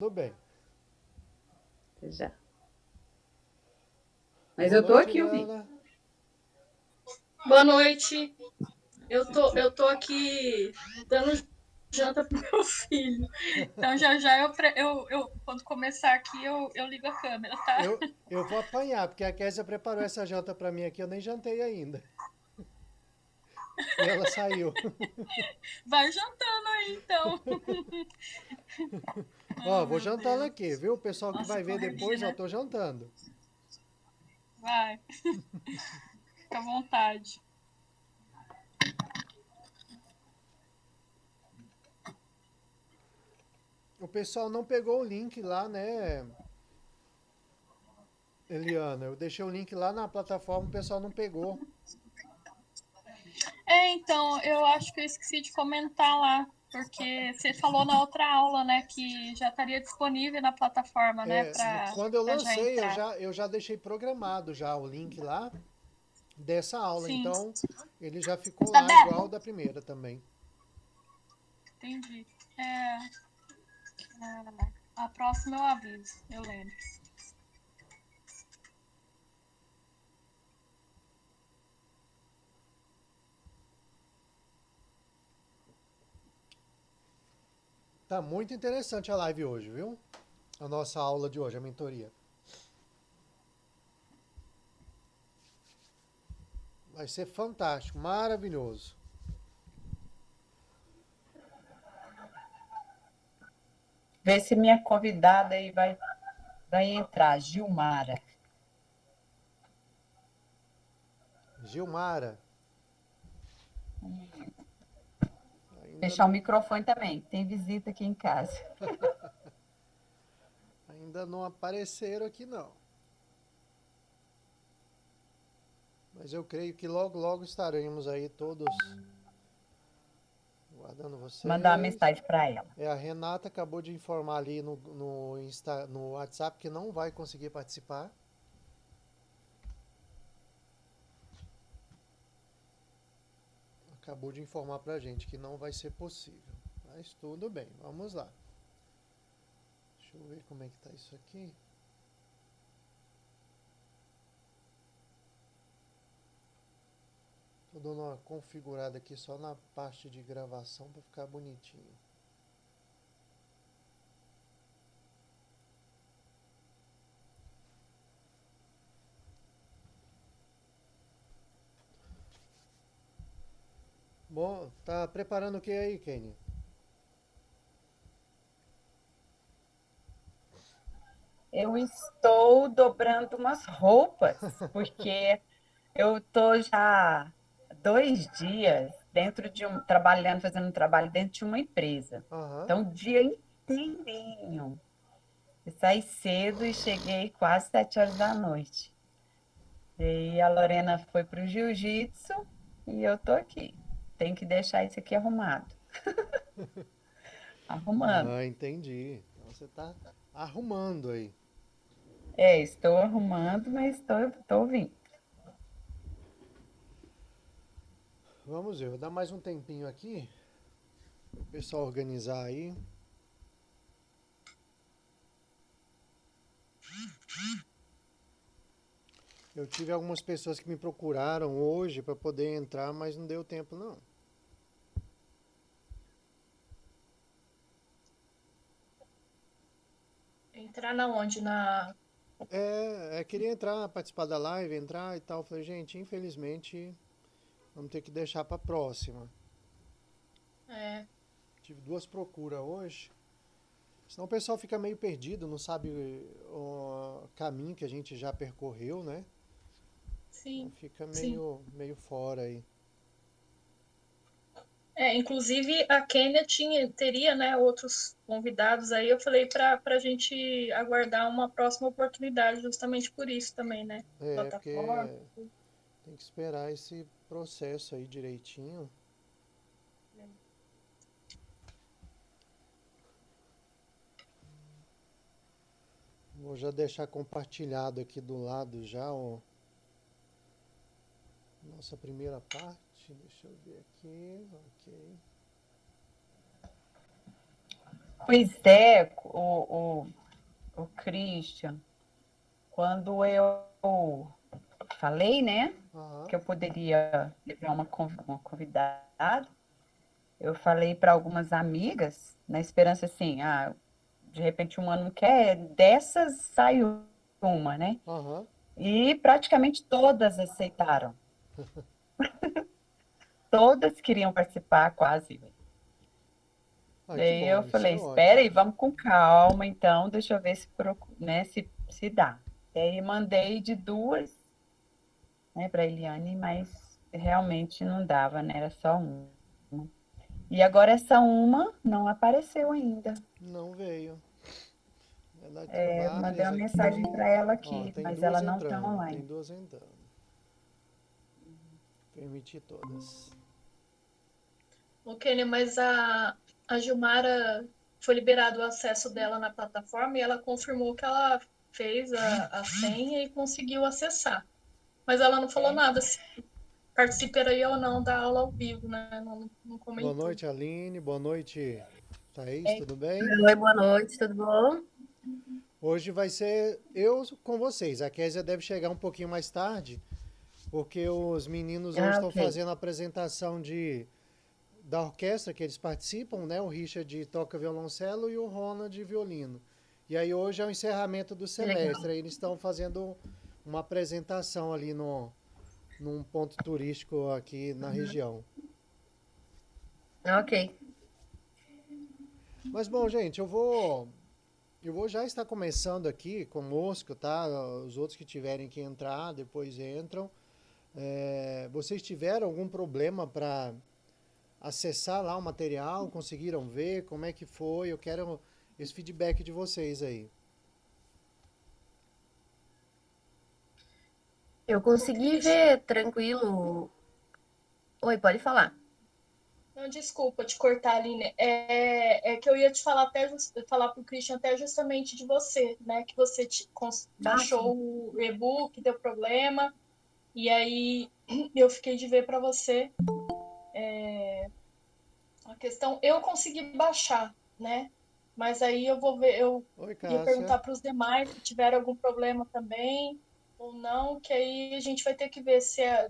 tudo bem. Já. Mas Boa eu tô noite, aqui ouvindo. Eliana. Boa noite. Eu tô aqui dando janta pro meu filho. Então já já quando começar aqui eu ligo a câmera, tá? Eu vou apanhar, porque a Kézia preparou essa janta pra mim aqui, eu nem jantei ainda. E ela saiu. Vai jantando aí então. Ó, Oh, vou meu jantando Deus. aqui, viu? O pessoal que Nossa, vai ver correria, depois, ó, né? tô jantando. Vai, fica à vontade. O pessoal não pegou o link lá, né, Eliana? Eu deixei o link lá na plataforma, o pessoal não pegou. Então, eu acho que eu esqueci de comentar lá, porque você falou na outra aula, né, que já estaria disponível na plataforma, né, Quando eu pra já lancei, entrar. eu já deixei programado já o link lá dessa aula, Sim. então ele já ficou lá Isabela. igual da primeira também. Entendi. É, a próxima eu aviso, eu lembro. Tá muito interessante a live hoje, viu? A nossa aula de hoje, a mentoria. Vai ser fantástico, maravilhoso. Vê se minha convidada aí vai entrar, Gilmara. Gilmara. Ainda Fechar o não, microfone também. Tem visita aqui em casa. ainda não apareceram aqui não. Mas eu creio que logo, logo estaremos aí todos guardando Mandar uma vocês. mensagem para ela. A Renata acabou de informar ali no WhatsApp que não vai conseguir participar. Acabou de informar pra gente que não vai ser possível. Mas tudo bem, vamos lá. Deixa eu ver como é que tá isso aqui. Tô dando uma configurada aqui só na parte de gravação para ficar bonitinho. Bom, tá preparando o que aí, Kenny? Eu estou dobrando umas roupas, porque eu estou já 2 dias trabalhando, fazendo um trabalho dentro de uma empresa. Aham. Então, o dia inteirinho. Eu saí cedo e cheguei quase 7 horas da noite. E aí a Lorena foi para o jiu-jitsu e eu tô aqui. Tem que deixar isso aqui arrumado. Arrumando. Ah, entendi. Então você tá arrumando aí. Estou arrumando, mas estou ouvindo. Vamos ver, vou dar mais um tempinho aqui. O pessoal organizar aí. Eu tive algumas pessoas que me procuraram hoje para poder entrar, mas não deu tempo não. Entrar na onde? Na. Queria entrar, participar da live, entrar e tal. Falei, gente, infelizmente vamos ter que deixar para próxima. É, Tive duas procuras hoje. Senão o pessoal fica meio perdido, não sabe o caminho que a gente já percorreu, né? Então sim, fica sim. meio fora aí. Inclusive a Kênia teria, né, outros convidados aí. Eu falei pra gente aguardar uma próxima oportunidade, justamente por isso também, né? Plataforma. Porque tem que esperar esse processo aí direitinho. Vou já deixar compartilhado aqui do lado já nossa primeira parte. Deixa eu ver aqui. Ok. Pois é, o Christian, quando eu falei, né, Aham, que eu poderia levar uma convidada, eu falei para algumas amigas, na esperança assim, de repente uma não quer, dessas saiu uma, né? aham. E praticamente todas aceitaram. Todas queriam participar, quase. Ah, que Daí eu bom, isso falei, é espera ótimo. aí, vamos com calma, então, deixa eu ver né, se dá. Daí mandei de duas, né, para Eliane, mas realmente não dava, né? Era só uma. E agora essa uma não apareceu ainda. Não veio. Na verdade, tem Eu mandei várias uma aqui. mensagem para ela Ó, aqui, tem mas duas ela não está entrando, tem online. duas entrando. Permitir todas. Ok, né? Mas a Gilmara foi liberado o acesso dela na plataforma e ela confirmou que ela fez a senha e conseguiu acessar. Mas ela não falou É. nada se participaria ou não da aula ao vivo, né? Não Boa comentou. noite, Aline. Boa noite, Thaís. Tudo bem? Oi, boa noite, tudo bom? Hoje vai ser eu com vocês. A Késia deve chegar um pouquinho mais tarde, porque os meninos hoje Ah, estão ok. fazendo a apresentação da orquestra que eles participam, né? O Richard toca violoncelo e o Ronald de violino. E aí hoje é o encerramento do Que legal. semestre. Aí eles estão fazendo uma apresentação ali no, num ponto turístico aqui na região. Ah, ok. Mas bom, gente, eu vou já estar começando aqui conosco, tá? Os outros que tiverem que entrar, depois entram. Vocês tiveram algum problema para acessar lá o material? Conseguiram ver? Como é que foi? Eu quero esse feedback de vocês aí. Eu Ô, consegui Christian, ver tranquilo. Oi, pode falar. não, desculpa te cortar, Aline. É que eu ia te falar falar para o Christian até justamente de você, né? Que você Ah, sim. baixou o e-book, deu problema, e aí eu fiquei de ver para você a questão. Eu consegui baixar, né? Mas aí eu vou ver, eu Oi, ia Cássia. perguntar para os demais se tiveram algum problema também ou não, que aí a gente vai ter que ver se é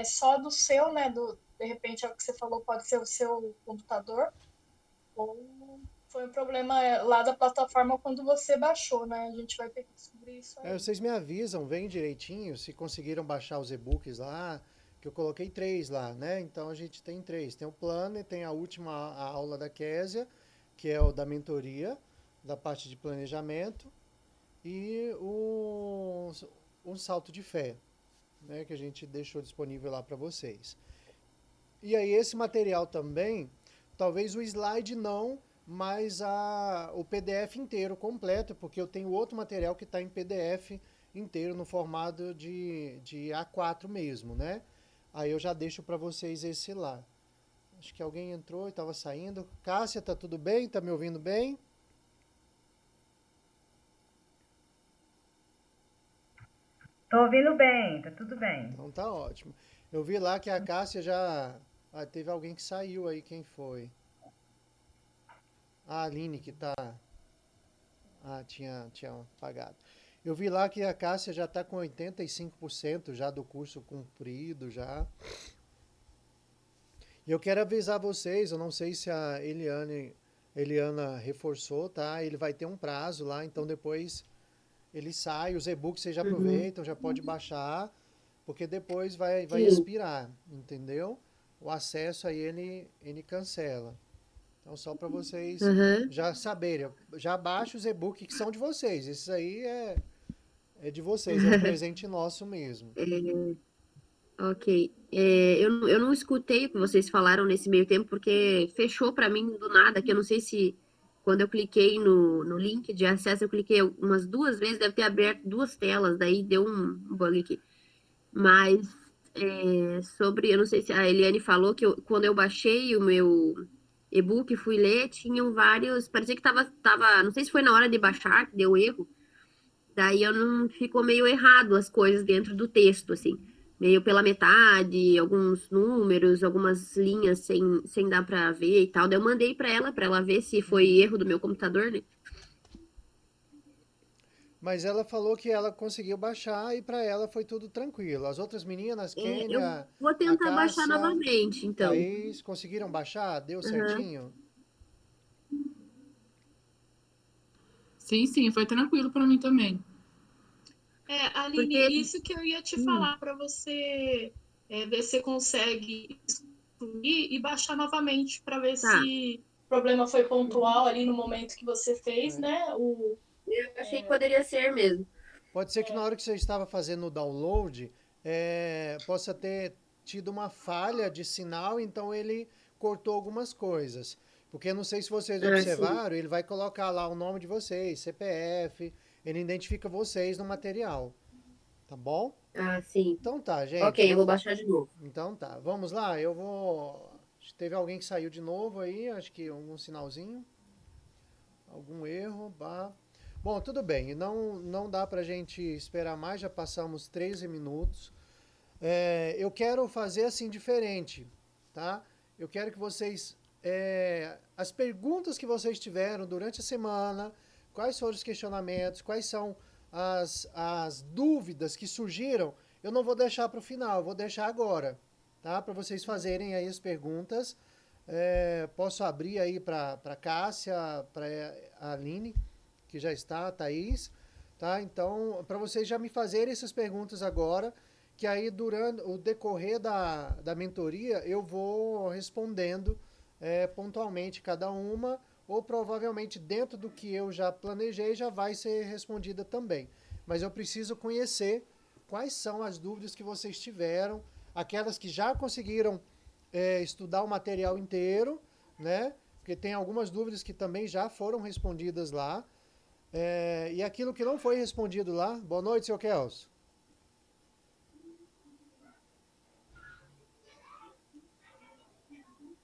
só do seu, né? De repente é o que você falou, pode ser o seu computador, ou foi um problema lá da plataforma quando você baixou, né? A gente vai ter que descobrir isso aí. Vocês me avisam, vem direitinho, se conseguiram baixar os e-books lá, que eu coloquei três lá, né? Então a gente tem três. Tem o plano e tem a última aula da Késia, que é o da mentoria, da parte de planejamento, e um salto de fé, né? Que a gente deixou disponível lá para vocês. E aí esse material também, talvez o slide não, mas o PDF inteiro completo, porque eu tenho outro material que está em PDF inteiro no formato de A4 mesmo, né? Aí eu já deixo para vocês esse lá. Acho que alguém entrou e estava saindo. Cássia, tá tudo bem? Tá me ouvindo bem? Tô ouvindo bem, tá tudo bem. Então tá ótimo. Eu vi lá que a Cássia já. Ah, teve alguém que saiu aí, quem foi? A Aline que tá. Ah, tinha pagado. Eu vi lá que a Cássia já está com 85% já do curso cumprido já. E eu quero avisar vocês, eu não sei se a Eliana reforçou, tá? Ele vai ter um prazo lá, então depois ele sai, os e-books vocês já Uhum. aproveitam, já pode baixar, porque depois vai Sim. expirar, entendeu? O acesso aí ele cancela. Então, só para vocês Aham. já saberem, já baixa os e-books que são de vocês. Esses aí é de vocês, é um presente nosso mesmo. Ok. Eu não escutei o que vocês falaram nesse meio tempo, porque fechou para mim do nada, que eu não sei se quando eu cliquei no link de acesso, eu cliquei umas duas vezes, deve ter aberto duas telas, daí deu um bug aqui. Mas eu não sei se a Eliane falou que quando eu baixei o meu e-book, fui ler, tinham vários, parecia que tava, não sei se foi na hora de baixar que deu erro, daí eu não ficou meio errado as coisas dentro do texto, assim. meio pela metade, alguns números, algumas linhas sem dar para ver e tal. Daí eu mandei para ela ver se foi erro do meu computador, né? Mas ela falou que ela conseguiu baixar e para ela foi tudo tranquilo. As outras meninas, Eu Kênia, vou a tentar baixar Cássia, novamente, então. Thaís, conseguiram baixar? Deu Aham. certinho? Sim, sim, foi tranquilo para mim também. Aline, Porque, isso que eu ia te hum, falar para você ver se você consegue excluir e baixar novamente para ver tá. se o problema foi pontual ali no momento que você fez, É. né? Eu achei que poderia ser mesmo. Pode ser que na hora que você estava fazendo o download, possa ter tido uma falha de sinal, então ele cortou algumas coisas. Porque não sei se vocês Ah, sim. observaram, ele vai colocar lá o nome de vocês, CPF, ele identifica vocês no material, tá bom? Ah, sim. Então tá, gente. Ok, eu vou baixar de novo. Então tá, vamos lá. Eu vou. Teve alguém que saiu de novo aí, acho que algum sinalzinho, algum erro. Bom, tudo bem. Não dá pra gente esperar mais, já passamos 13 minutos. Eu quero fazer assim diferente, tá? Eu quero que vocês. As perguntas que vocês tiveram durante a semana, quais foram os questionamentos, quais são as dúvidas que surgiram, eu não vou deixar para o final, eu vou deixar agora, tá? Para vocês fazerem aí as perguntas. Posso abrir aí para Cássia, para a Aline, que já está, a Thaís, tá? Então, para vocês já me fazerem essas perguntas agora, que aí durante o decorrer da mentoria eu vou respondendo pontualmente cada uma, ou provavelmente dentro do que eu já planejei já vai ser respondida também. Mas eu preciso conhecer quais são as dúvidas que vocês tiveram, aquelas que já conseguiram estudar o material inteiro, né? Porque tem algumas dúvidas que também já foram respondidas lá. E aquilo que não foi respondido lá. Boa noite, seu Kelso.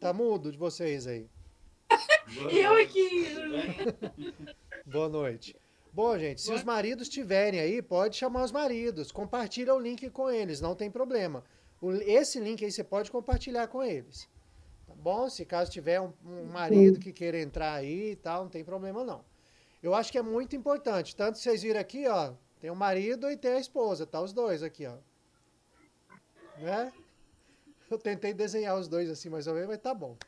Tá mudo de vocês aí. Eu aqui. Boa noite. Bom, gente, se os maridos tiverem aí, pode chamar os maridos. Compartilha o link com eles, não tem problema. Esse link aí você pode compartilhar com eles. Tá bom? Se caso tiver um marido que queira entrar aí e tal, não tem problema não. Eu acho que é muito importante. Tanto que vocês viram aqui, ó, tem o marido e tem a esposa, tá os dois aqui, ó. Né? Eu tentei desenhar os dois assim mais ou menos, mas tá bom.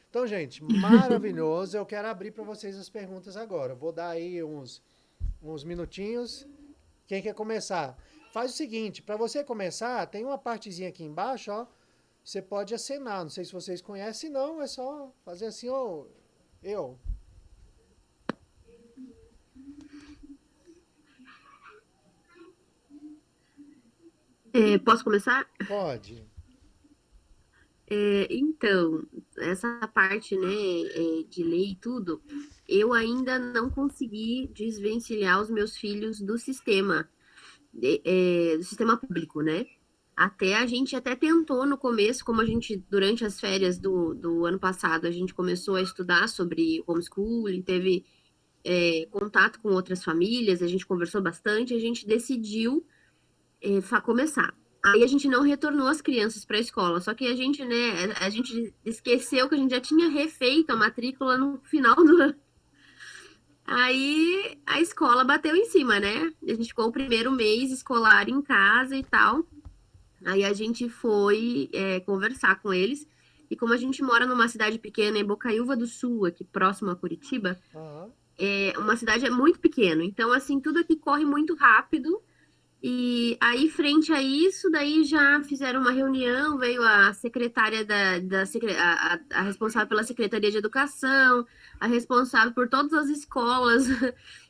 Então, gente, maravilhoso. Eu quero abrir para vocês as perguntas agora. Vou dar aí uns minutinhos. Quem quer começar? Faz o seguinte, para você começar, tem uma partezinha aqui embaixo, ó. Você pode acenar. Não sei se vocês conhecem, não. É só fazer assim, ó. Eu. Posso começar? Pode. Então, essa parte, né, de lei e tudo, eu ainda não consegui desvencilhar os meus filhos do sistema público, né? Até a gente até tentou no começo, como a gente, durante as férias do ano passado, a gente começou a estudar sobre homeschooling, teve contato com outras famílias, a gente conversou bastante, a gente decidiu começar. Aí a gente não retornou as crianças para a escola, só que a gente, né, a gente esqueceu que a gente já tinha refeito a matrícula no final do ano. Aí a escola bateu em cima, né? A gente ficou o primeiro mês escolar em casa e tal. Aí a gente foi conversar com eles. E como a gente mora numa cidade pequena, em Bocaiúva do Sul, aqui próximo a Curitiba, Aham. uma cidade muito pequena. Então, assim, tudo aqui corre muito rápido. E aí, frente a isso, daí já fizeram uma reunião, veio a secretária a responsável pela Secretaria de Educação, a responsável por todas as escolas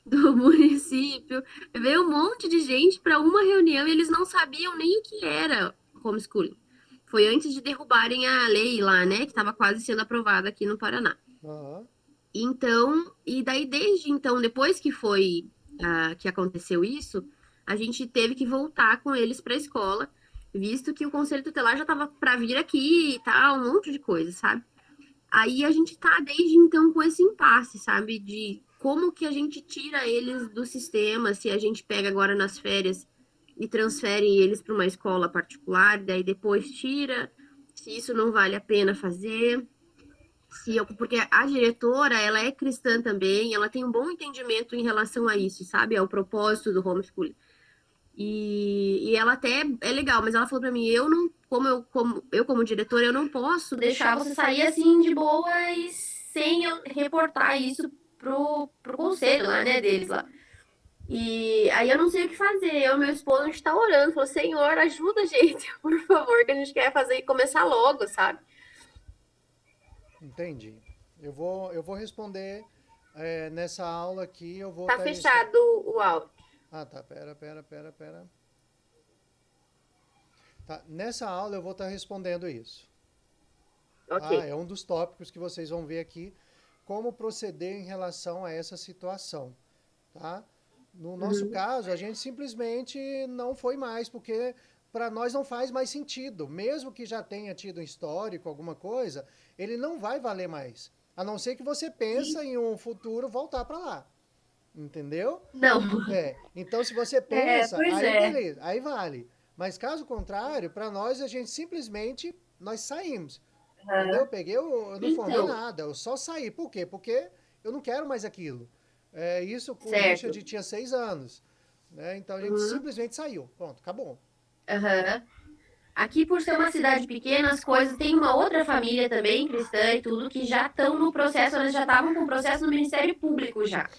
do município. Veio um monte de gente para uma reunião e eles não sabiam nem o que era homeschooling. Foi antes de derrubarem a lei lá, né, que estava quase sendo aprovada aqui no Paraná. Aham. Então, e daí desde então, depois que que aconteceu isso, a gente teve que voltar com eles para a escola, visto que o conselho tutelar já estava para vir aqui e tal, um monte de coisa, sabe? Aí a gente tá desde então com esse impasse, sabe? De como que a gente tira eles do sistema, se a gente pega agora nas férias e transfere eles para uma escola particular, daí depois tira, se isso não vale a pena fazer. Porque a diretora, ela é cristã também, ela tem um bom entendimento em relação a isso, sabe? Ao propósito do homeschooling. E ela até é legal, mas ela falou pra mim, eu não, como diretora, eu não posso deixar você sair assim de boa e sem eu reportar isso pro conselho lá, né, deles lá. E aí eu não sei o que fazer. Eu e meu esposo, a gente tá orando, falou, Senhor, ajuda a gente, por favor, que a gente quer fazer e começar logo, sabe? Entendi. Eu vou responder nessa aula aqui, eu vou Tá estar... fechado o áudio. Ah, tá. Pera. Tá, nessa aula eu vou estar respondendo isso. Ok. É um dos tópicos que vocês vão ver aqui, como proceder em relação a essa situação, tá? No nosso caso, a gente simplesmente não foi mais, porque para nós não faz mais sentido. Mesmo que já tenha tido um histórico, alguma coisa, ele não vai valer mais. A não ser que você pensa em um futuro voltar para lá. Entendeu? Não. Então, se você pensa, pois aí é. beleza, aí vale. Mas caso contrário, para nós, a gente simplesmente, nós saímos. Entendeu? Eu não formei Então, nada, eu só saí. Por quê? Porque eu não quero mais aquilo. Isso o certo. Richard tinha 6 anos. Né? Então a gente simplesmente saiu. Pronto, acabou. Aham. Aqui, por ser uma cidade pequena, as coisas. Tem uma outra família também, cristã e tudo, que já estão no processo, elas já estavam com o processo no Ministério Público já.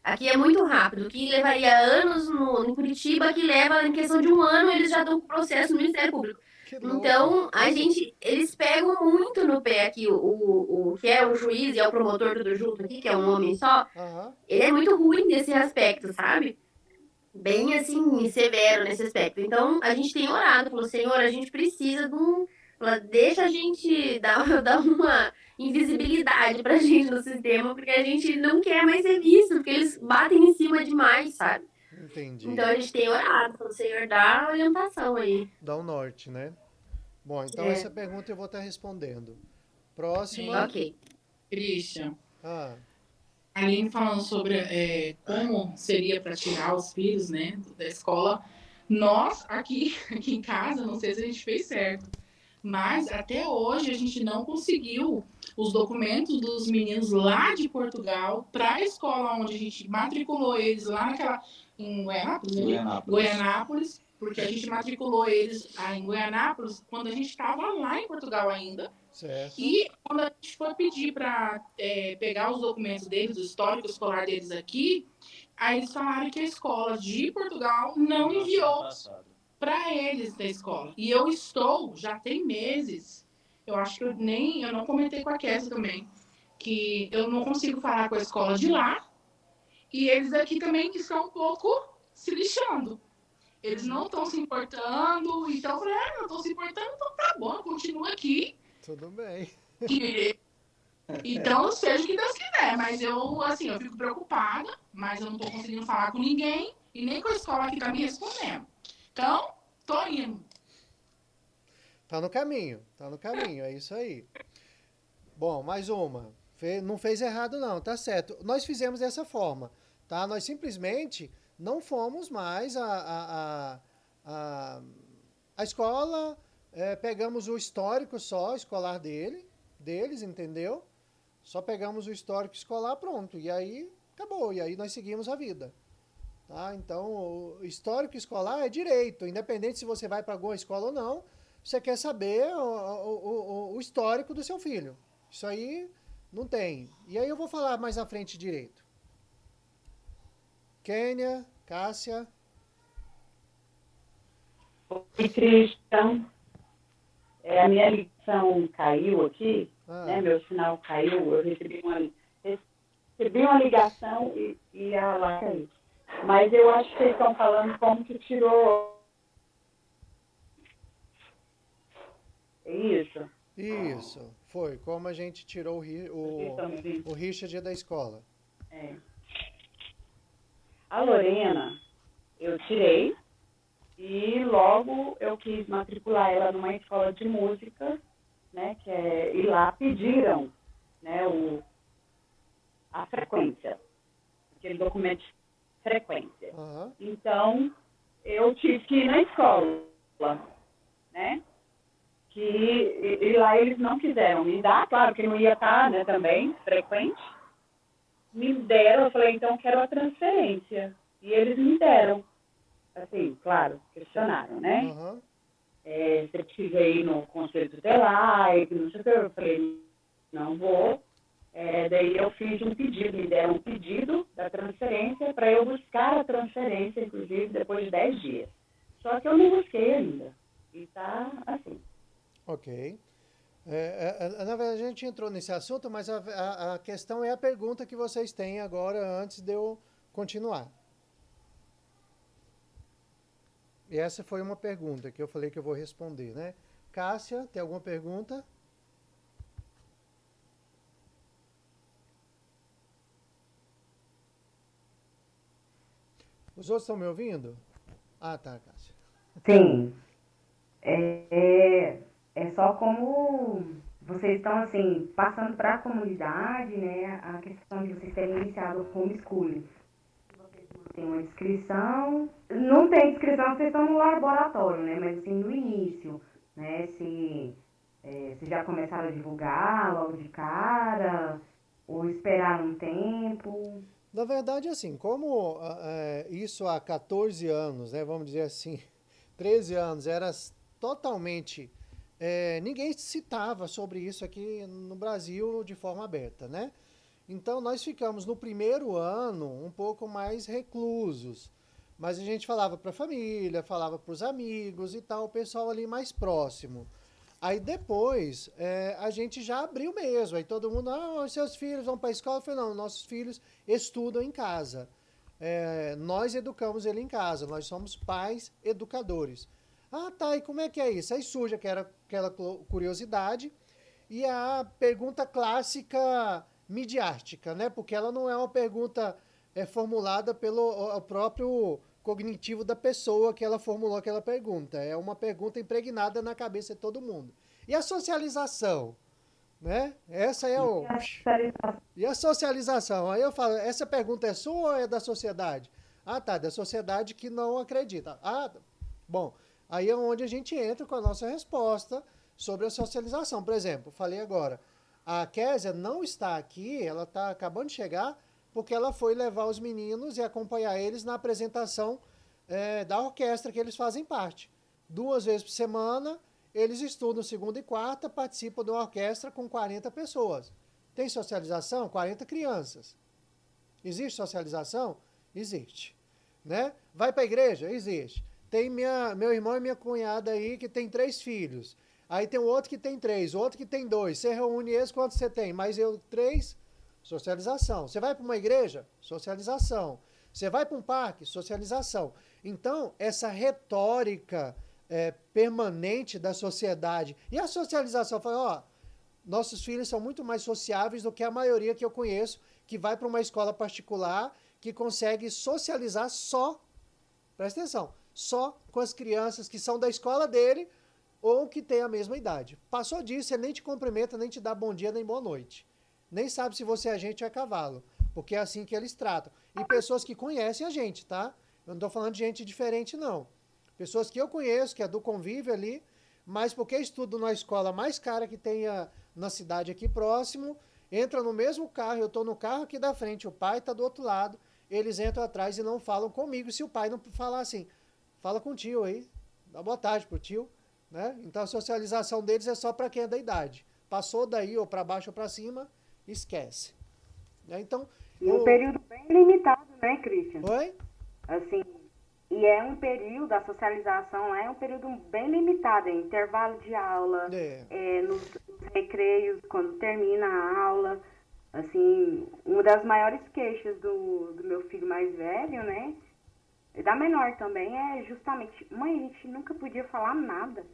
Aqui é muito rápido, que levaria anos em Curitiba, que leva em questão de um ano, eles já estão com o processo no Ministério Público. Que louco. Então, eles pegam muito no pé aqui, o que é o juiz e é o promotor tudo junto aqui, que é um homem só, Aham. ele é muito ruim nesse aspecto, sabe? Bem assim, severo nesse aspecto. Então, a gente tem orado, falou, Senhor, a gente precisa de um. Deixa a gente dar uma invisibilidade pra gente no sistema, porque a gente não quer mais ser visto, porque eles batem em cima demais, sabe? Entendi. Então a gente tem orado, falou, Senhor, dá orientação aí. Dá um norte, né? Bom, então É. essa pergunta eu vou estar respondendo. Próxima. Ok. Christian, Ah, a Aline falando sobre como seria para tirar os filhos, né, da escola. Nós, aqui em casa, não sei se a gente fez certo, mas até hoje a gente não conseguiu os documentos dos meninos lá de Portugal para a escola onde a gente matriculou eles lá em Goianápolis, né? Goianápolis, porque a gente matriculou eles em Goianápolis quando a gente estava lá em Portugal ainda. certo. E quando a gente foi pedir para pegar os documentos deles, o histórico escolar deles aqui, aí eles falaram que a escola de Portugal não enviou para eles da escola. E eu já tem meses, eu acho que eu não comentei com a Kessia também, que eu não consigo falar com a escola de lá, e eles aqui também estão um pouco se lixando. Eles não estão se importando, então eu falei, não estão se importando, então tá bom, continua aqui. Tudo bem. Então, seja o que Deus quiser, mas eu fico preocupada, mas eu não tô conseguindo falar com ninguém, e nem com a escola que tá me respondendo. Então, tô indo. Tá no caminho, é isso aí. Bom, mais uma. Não fez errado não, tá certo. Nós fizemos dessa forma, tá? Nós simplesmente não fomos mais a escola, pegamos o histórico só, escolar deles, entendeu? Só pegamos o histórico escolar, pronto. E aí, acabou. E aí nós seguimos a vida. Tá? Então, o histórico escolar é direito. Independente se você vai para alguma escola ou não, você quer saber o histórico do seu filho. Isso aí não tem. E aí eu vou falar mais à frente direito. Kênia, Cássia. Oi, Cristian. A minha ligação caiu aqui, né? Meu sinal caiu, eu recebi uma ligação e ela caiu. Mas eu acho que vocês estão falando como que tirou. É isso? Isso, foi como a gente tirou o Richard da escola. A Lorena, eu tirei. E logo eu quis matricular ela numa escola de música, né? E lá pediram, né, a frequência, aquele documento de frequência. Uhum. Então, eu tive que ir na escola, né? E lá eles não quiseram me dar, claro que não ia estar, né, também, frequente. Me deram, eu falei, então quero a transferência. E eles me deram. Assim, claro, questionaram, né? Aham. Você precisa ir no conselho tutelar, e não sei o que. Eu falei, não vou. Daí eu fiz um pedido, me deram um pedido da transferência para eu buscar a transferência, inclusive, depois de 10 dias. Só que eu não busquei ainda. E tá assim. Ok. Na verdade, a gente entrou nesse assunto, mas a questão é a pergunta que vocês têm agora antes de eu continuar. E essa foi uma pergunta que eu falei que eu vou responder, né? Cássia, tem alguma pergunta? Os outros estão me ouvindo? Ah, tá, Cássia. Sim, é, é só como vocês estão assim passando para a comunidade, né? A questão de vocês terem iniciado o homeschooling. Tem uma inscrição, não tem inscrição, vocês estão no laboratório, né? Mas assim, no início, né? Se já começaram a divulgar logo de cara, ou esperar um tempo. Na verdade, assim, como isso há 14 anos, né, vamos dizer assim, 13 anos, era totalmente. Ninguém citava sobre isso aqui no Brasil de forma aberta, né? Então nós ficamos no primeiro ano um pouco mais reclusos. Mas a gente falava para a família, falava para os amigos e tal, o pessoal ali mais próximo. Aí depois a gente já abriu mesmo. Aí todo mundo, os seus filhos vão para a escola? Eu falei, não, nossos filhos estudam em casa. Nós educamos ele em casa, nós somos pais educadores. Ah, tá, e como é que é isso? Aí surge aquela curiosidade e a pergunta clássica midiática, né? Porque ela não é uma pergunta formulada pelo o próprio cognitivo da pessoa que ela formulou aquela pergunta. É uma pergunta impregnada na cabeça de todo mundo. E a socialização? Né? Essa é o. E a socialização? Aí eu falo, essa pergunta é sua ou é da sociedade? Ah, tá, da sociedade que não acredita. Ah, bom, aí é onde a gente entra com a nossa resposta sobre a socialização. Por exemplo, falei agora, a Késia não está aqui, ela está acabando de chegar, porque ela foi levar os meninos e acompanhar eles na apresentação da orquestra que eles fazem parte. 2 vezes por semana, eles estudam segunda e quarta, participam de uma orquestra com 40 pessoas. Tem socialização? 40 crianças. Existe socialização? Existe. Né? Vai para a igreja? Existe. Tem meu irmão e minha cunhada aí que tem 3 filhos. Aí tem o outro que tem 3, outro que tem 2. Você reúne eles, quantos você tem? Mais eu 3, socialização. Você vai para uma igreja? Socialização. Você vai para um parque? Socialização. Então, essa retórica permanente da sociedade. E a socialização? Fala, nossos filhos são muito mais sociáveis do que a maioria que eu conheço, que vai para uma escola particular, que consegue socializar só, presta atenção, só com as crianças que são da escola dele ou que têm a mesma idade. Passou disso, ele nem te cumprimenta, nem te dá bom dia, nem boa noite. Nem sabe se você é gente ou é cavalo, porque é assim que eles tratam. E pessoas que conhecem a gente, tá? Eu não estou falando de gente diferente, não. Pessoas que eu conheço, que é do convívio ali, mas porque estudam na escola mais cara que tenha na cidade aqui próximo, entra no mesmo carro, eu estou no carro aqui da frente, o pai está do outro lado, eles entram atrás e não falam comigo. Se o pai não falar assim, fala com o tio aí, dá boa tarde pro tio, né? Então a socialização deles é só para quem é da idade. Passou daí ou para baixo ou para cima, esquece. Né? Então, E um período bem limitado, né, Christian? Oi? Assim, e é um período, a socialização é um período bem limitado, é intervalo de aula, nos recreios, quando termina a aula. Assim, uma das maiores queixas do meu filho mais velho, né, e da menor também, é justamente, mãe, a gente nunca podia falar nada.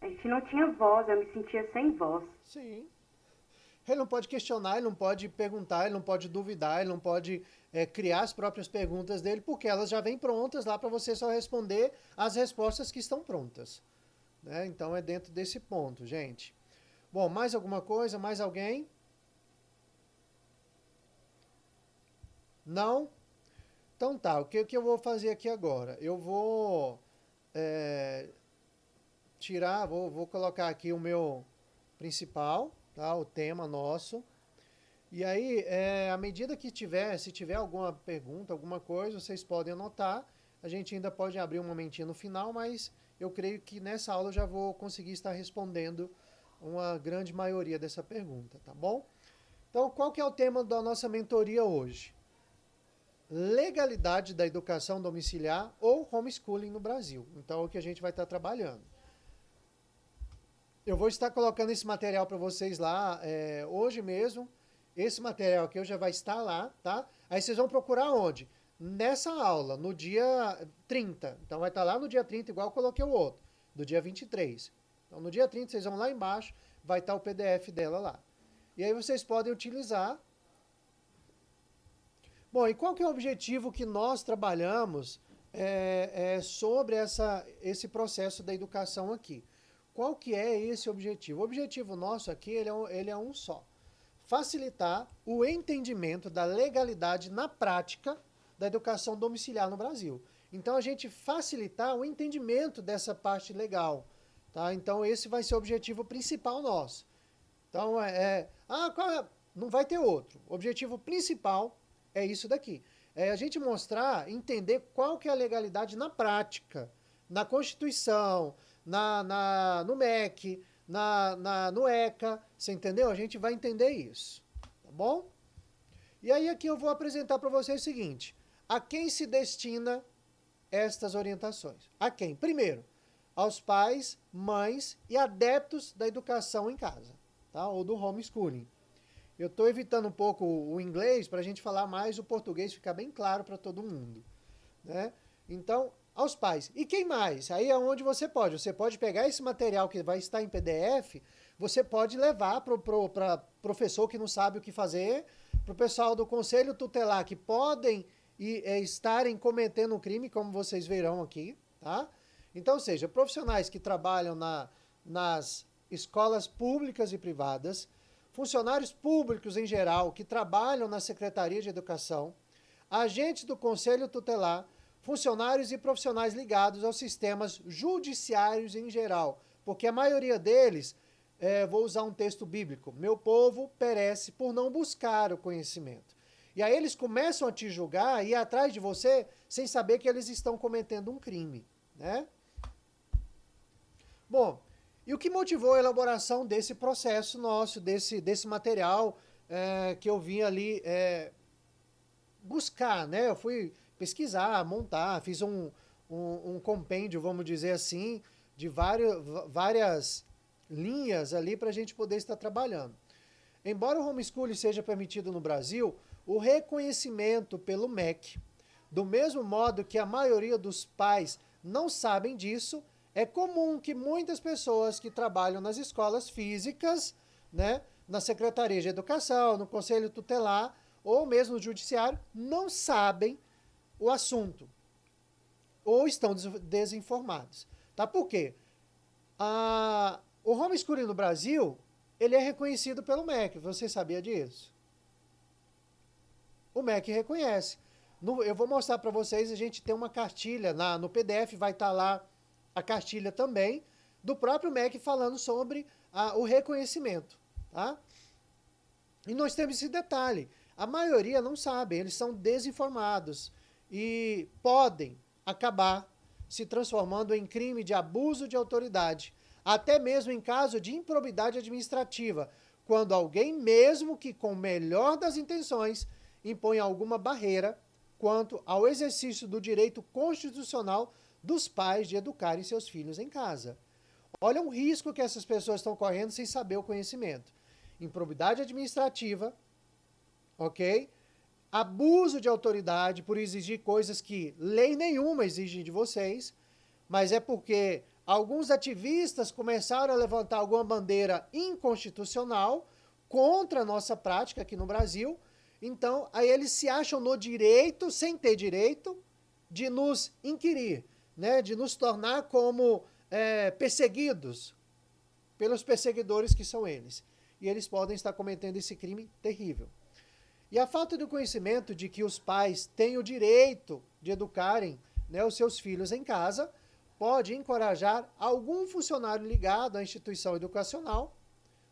A gente não tinha voz, eu me sentia sem voz. Sim. Ele não pode questionar, ele não pode perguntar, ele não pode duvidar, ele não pode criar as próprias perguntas dele, porque elas já vêm prontas lá para você só responder as respostas que estão prontas. Né? Então é dentro desse ponto, gente. Bom, mais alguma coisa? Mais alguém? Não? Então tá, o que eu vou fazer aqui agora? Eu vou vou colocar aqui o meu principal, tá? O tema nosso. E aí, à medida que se tiver alguma pergunta, alguma coisa, vocês podem anotar. A gente ainda pode abrir um momentinho no final, mas eu creio que nessa aula eu já vou conseguir estar respondendo uma grande maioria dessa pergunta, tá bom? Então, qual que é o tema da nossa mentoria hoje? Legalidade da educação domiciliar ou homeschooling no Brasil. Então, é o que a gente vai estar trabalhando. Eu vou estar colocando esse material para vocês lá hoje mesmo. Esse material aqui já vai estar lá, tá? Aí vocês vão procurar onde? Nessa aula, no dia 30. Então vai estar lá no dia 30, igual eu coloquei o outro, do dia 23. Então no dia 30 vocês vão lá embaixo, vai estar o PDF dela lá. E aí vocês podem utilizar. Bom, e qual que é o objetivo que nós trabalhamos sobre esse processo da educação aqui? Qual que é esse objetivo? O objetivo nosso aqui ele é um só. Facilitar o entendimento da legalidade na prática da educação domiciliar no Brasil. Então, a gente facilitar o entendimento dessa parte legal. Tá? Então, esse vai ser o objetivo principal nosso. Então, não vai ter outro. O objetivo principal é isso daqui. É a gente mostrar, entender qual que é a legalidade na prática, na Constituição, no MEC, no ECA, você entendeu? A gente vai entender isso, tá bom? E aí aqui eu vou apresentar para vocês o seguinte, a quem se destina estas orientações? A quem? Primeiro, aos pais, mães e adeptos da educação em casa, tá? Ou do homeschooling. Eu estou evitando um pouco o inglês para a gente falar mais o português, ficar bem claro para todo mundo, né? Então, aos pais. E quem mais? Aí é onde você pode. Você pode pegar esse material que vai estar em PDF, você pode levar para professor que não sabe o que fazer, para o pessoal do conselho tutelar que podem estarem cometendo um crime, como vocês verão aqui, tá? Então, ou seja, profissionais que trabalham nas escolas públicas e privadas, funcionários públicos em geral que trabalham na Secretaria de Educação, agentes do conselho tutelar, funcionários e profissionais ligados aos sistemas judiciários em geral, porque a maioria deles, vou usar um texto bíblico, meu povo perece por não buscar o conhecimento. E aí eles começam a te julgar e ir atrás de você sem saber que eles estão cometendo um crime, né? Bom, e o que motivou a elaboração desse processo nosso, desse material que eu vim ali buscar, né? Eu fui pesquisar, montar, fiz um compêndio, vamos dizer assim, de várias linhas ali para a gente poder estar trabalhando. Embora o homeschooling seja permitido no Brasil, o reconhecimento pelo MEC, do mesmo modo que a maioria dos pais não sabem disso, é comum que muitas pessoas que trabalham nas escolas físicas, né, na Secretaria de Educação, no Conselho Tutelar, ou mesmo no Judiciário, não sabem o assunto, ou estão desinformados. Tá? Por quê? O homeschooling no Brasil, ele é reconhecido pelo MEC. Você sabia disso? O MEC reconhece. Eu vou mostrar para vocês, a gente tem uma cartilha, no PDF vai estar lá a cartilha também, do próprio MEC falando sobre o reconhecimento. Tá? E nós temos esse detalhe. A maioria não sabe, eles são desinformados e podem acabar se transformando em crime de abuso de autoridade, até mesmo em caso de improbidade administrativa, quando alguém, mesmo que com o melhor das intenções, impõe alguma barreira quanto ao exercício do direito constitucional dos pais de educarem seus filhos em casa. Olha o risco que essas pessoas estão correndo sem saber o conhecimento. Improbidade administrativa, ok? Abuso de autoridade por exigir coisas que lei nenhuma exige de vocês, mas é porque alguns ativistas começaram a levantar alguma bandeira inconstitucional contra a nossa prática aqui no Brasil. Então, aí eles se acham no direito, sem ter direito, de nos inquirir, né? De nos tornar como perseguidos pelos perseguidores que são eles. E eles podem estar cometendo esse crime terrível. E a falta do conhecimento de que os pais têm o direito de educarem, né, os seus filhos em casa pode encorajar algum funcionário ligado à instituição educacional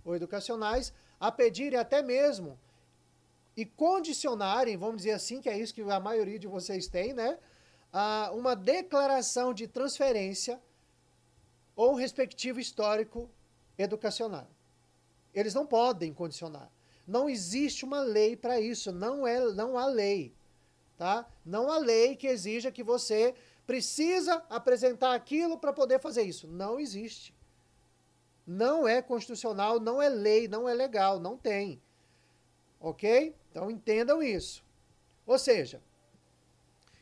ou educacionais a pedirem até mesmo e condicionarem, vamos dizer assim, que é isso que a maioria de vocês tem, né, a uma declaração de transferência ou um respectivo histórico educacional. Eles não podem condicionar. Não existe uma lei para isso, não há lei, tá? Não há lei que exija que você precisa apresentar aquilo para poder fazer isso. Não existe. Não é constitucional, não é lei, não é legal, não tem. Ok? Então entendam isso. Ou seja,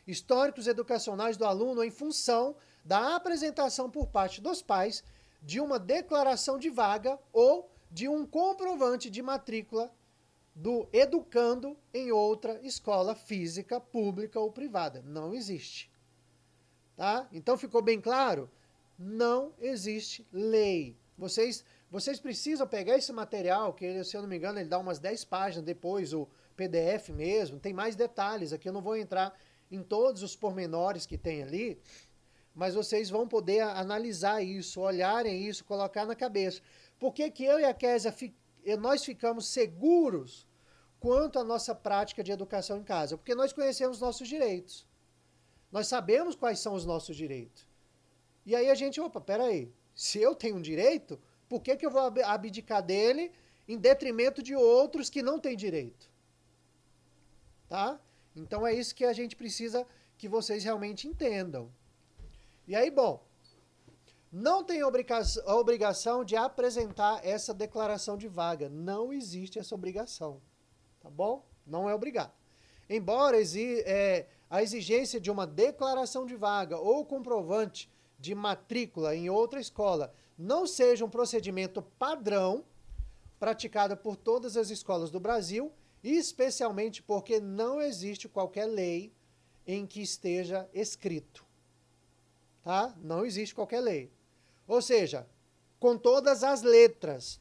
históricos educacionais do aluno em função da apresentação por parte dos pais de uma declaração de vaga ou de um comprovante de matrícula do educando em outra escola física, pública ou privada. Não existe. Tá? Então ficou bem claro? Não existe lei. Vocês precisam pegar esse material, que se eu não me engano ele dá umas 10 páginas depois, o PDF mesmo, tem mais detalhes, aqui eu não vou entrar em todos os pormenores que tem ali, mas vocês vão poder analisar isso, olharem isso, colocar na cabeça. Por que que eu e a Kézia, nós ficamos seguros quanto à nossa prática de educação em casa? Porque nós conhecemos nossos direitos. Nós sabemos quais são os nossos direitos. E aí a gente, opa, peraí, se eu tenho um direito, por que que eu vou abdicar dele em detrimento de outros que não têm direito? Tá? Então é isso que a gente precisa que vocês realmente entendam. E aí, bom, não tem a obrigação de apresentar essa declaração de vaga. Não existe essa obrigação. Tá bom? Não é obrigado. Embora a exigência de uma declaração de vaga ou comprovante de matrícula em outra escola não seja um procedimento padrão praticado por todas as escolas do Brasil, especialmente porque não existe qualquer lei em que esteja escrito. Tá? Não existe qualquer lei. Ou seja, com todas as letras,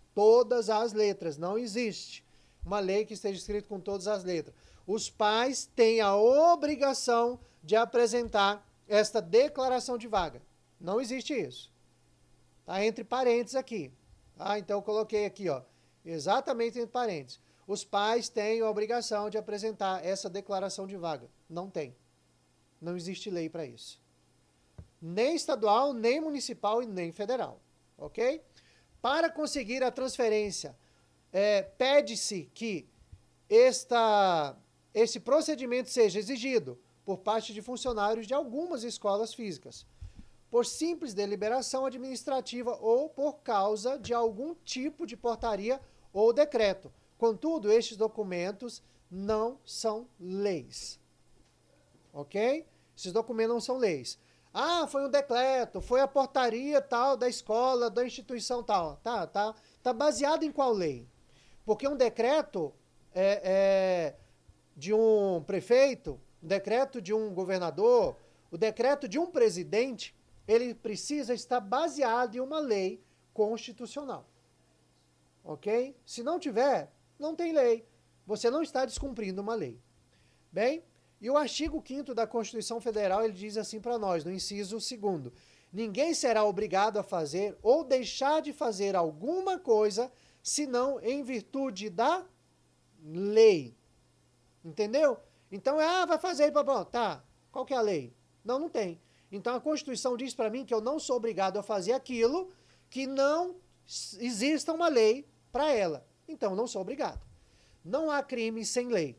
não existe uma lei que esteja escrita com todas as letras. Os pais têm a obrigação de apresentar esta declaração de vaga. Não existe isso. Tá entre parênteses aqui. Tá? Então eu coloquei aqui, ó, exatamente entre parênteses. Os pais têm a obrigação de apresentar essa declaração de vaga. Não tem. Não existe lei para isso. Nem estadual, nem municipal e nem federal. Ok? Para conseguir a transferência, pede-se que esse procedimento seja exigido por parte de funcionários de algumas escolas físicas, por simples deliberação administrativa ou por causa de algum tipo de portaria ou decreto. Contudo, estes documentos não são leis. Ok? Esses documentos não são leis. Ah, foi um decreto, foi a portaria tal da escola, da instituição tal. Tá baseado em qual lei? Porque um decreto de um prefeito, um decreto de um governador, o decreto de um presidente, ele precisa estar baseado em uma lei constitucional. Ok? Se não tiver, não tem lei. Você não está descumprindo uma lei. Bem, e o artigo 5º da Constituição Federal, ele diz assim para nós, no inciso 2º, ninguém será obrigado a fazer ou deixar de fazer alguma coisa, senão em virtude da lei. Entendeu? Então, vai fazer, tá, qual que é a lei? Não, não tem. Então, a Constituição diz para mim que eu não sou obrigado a fazer aquilo que não exista uma lei para ela. Então, não sou obrigado. Não há crime sem lei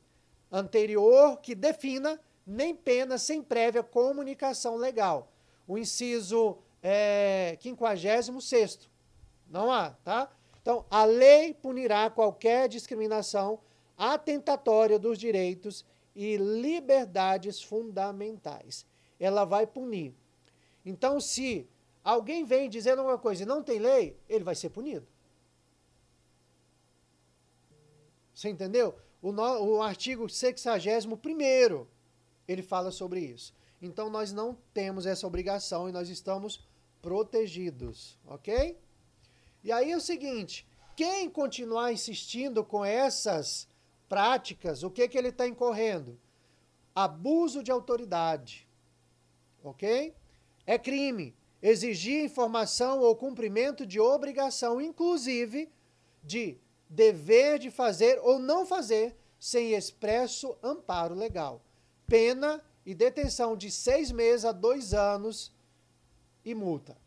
anterior que defina, nem pena sem prévia comunicação legal. O inciso 56º. Não há, tá? Então, a lei punirá qualquer discriminação atentatória dos direitos e liberdades fundamentais. Ela vai punir. Então, se alguém vem dizendo alguma coisa e não tem lei, ele vai ser punido. Você entendeu? O artigo 61º, ele fala sobre isso. Então, nós não temos essa obrigação e nós estamos protegidos, ok? E aí é o seguinte, quem continuar insistindo com essas práticas, o que ele está incorrendo? Abuso de autoridade, ok? É crime exigir informação ou cumprimento de obrigação, inclusive de dever de fazer ou não fazer, sem expresso amparo legal. Pena e detenção de 6 meses a 2 anos e multa.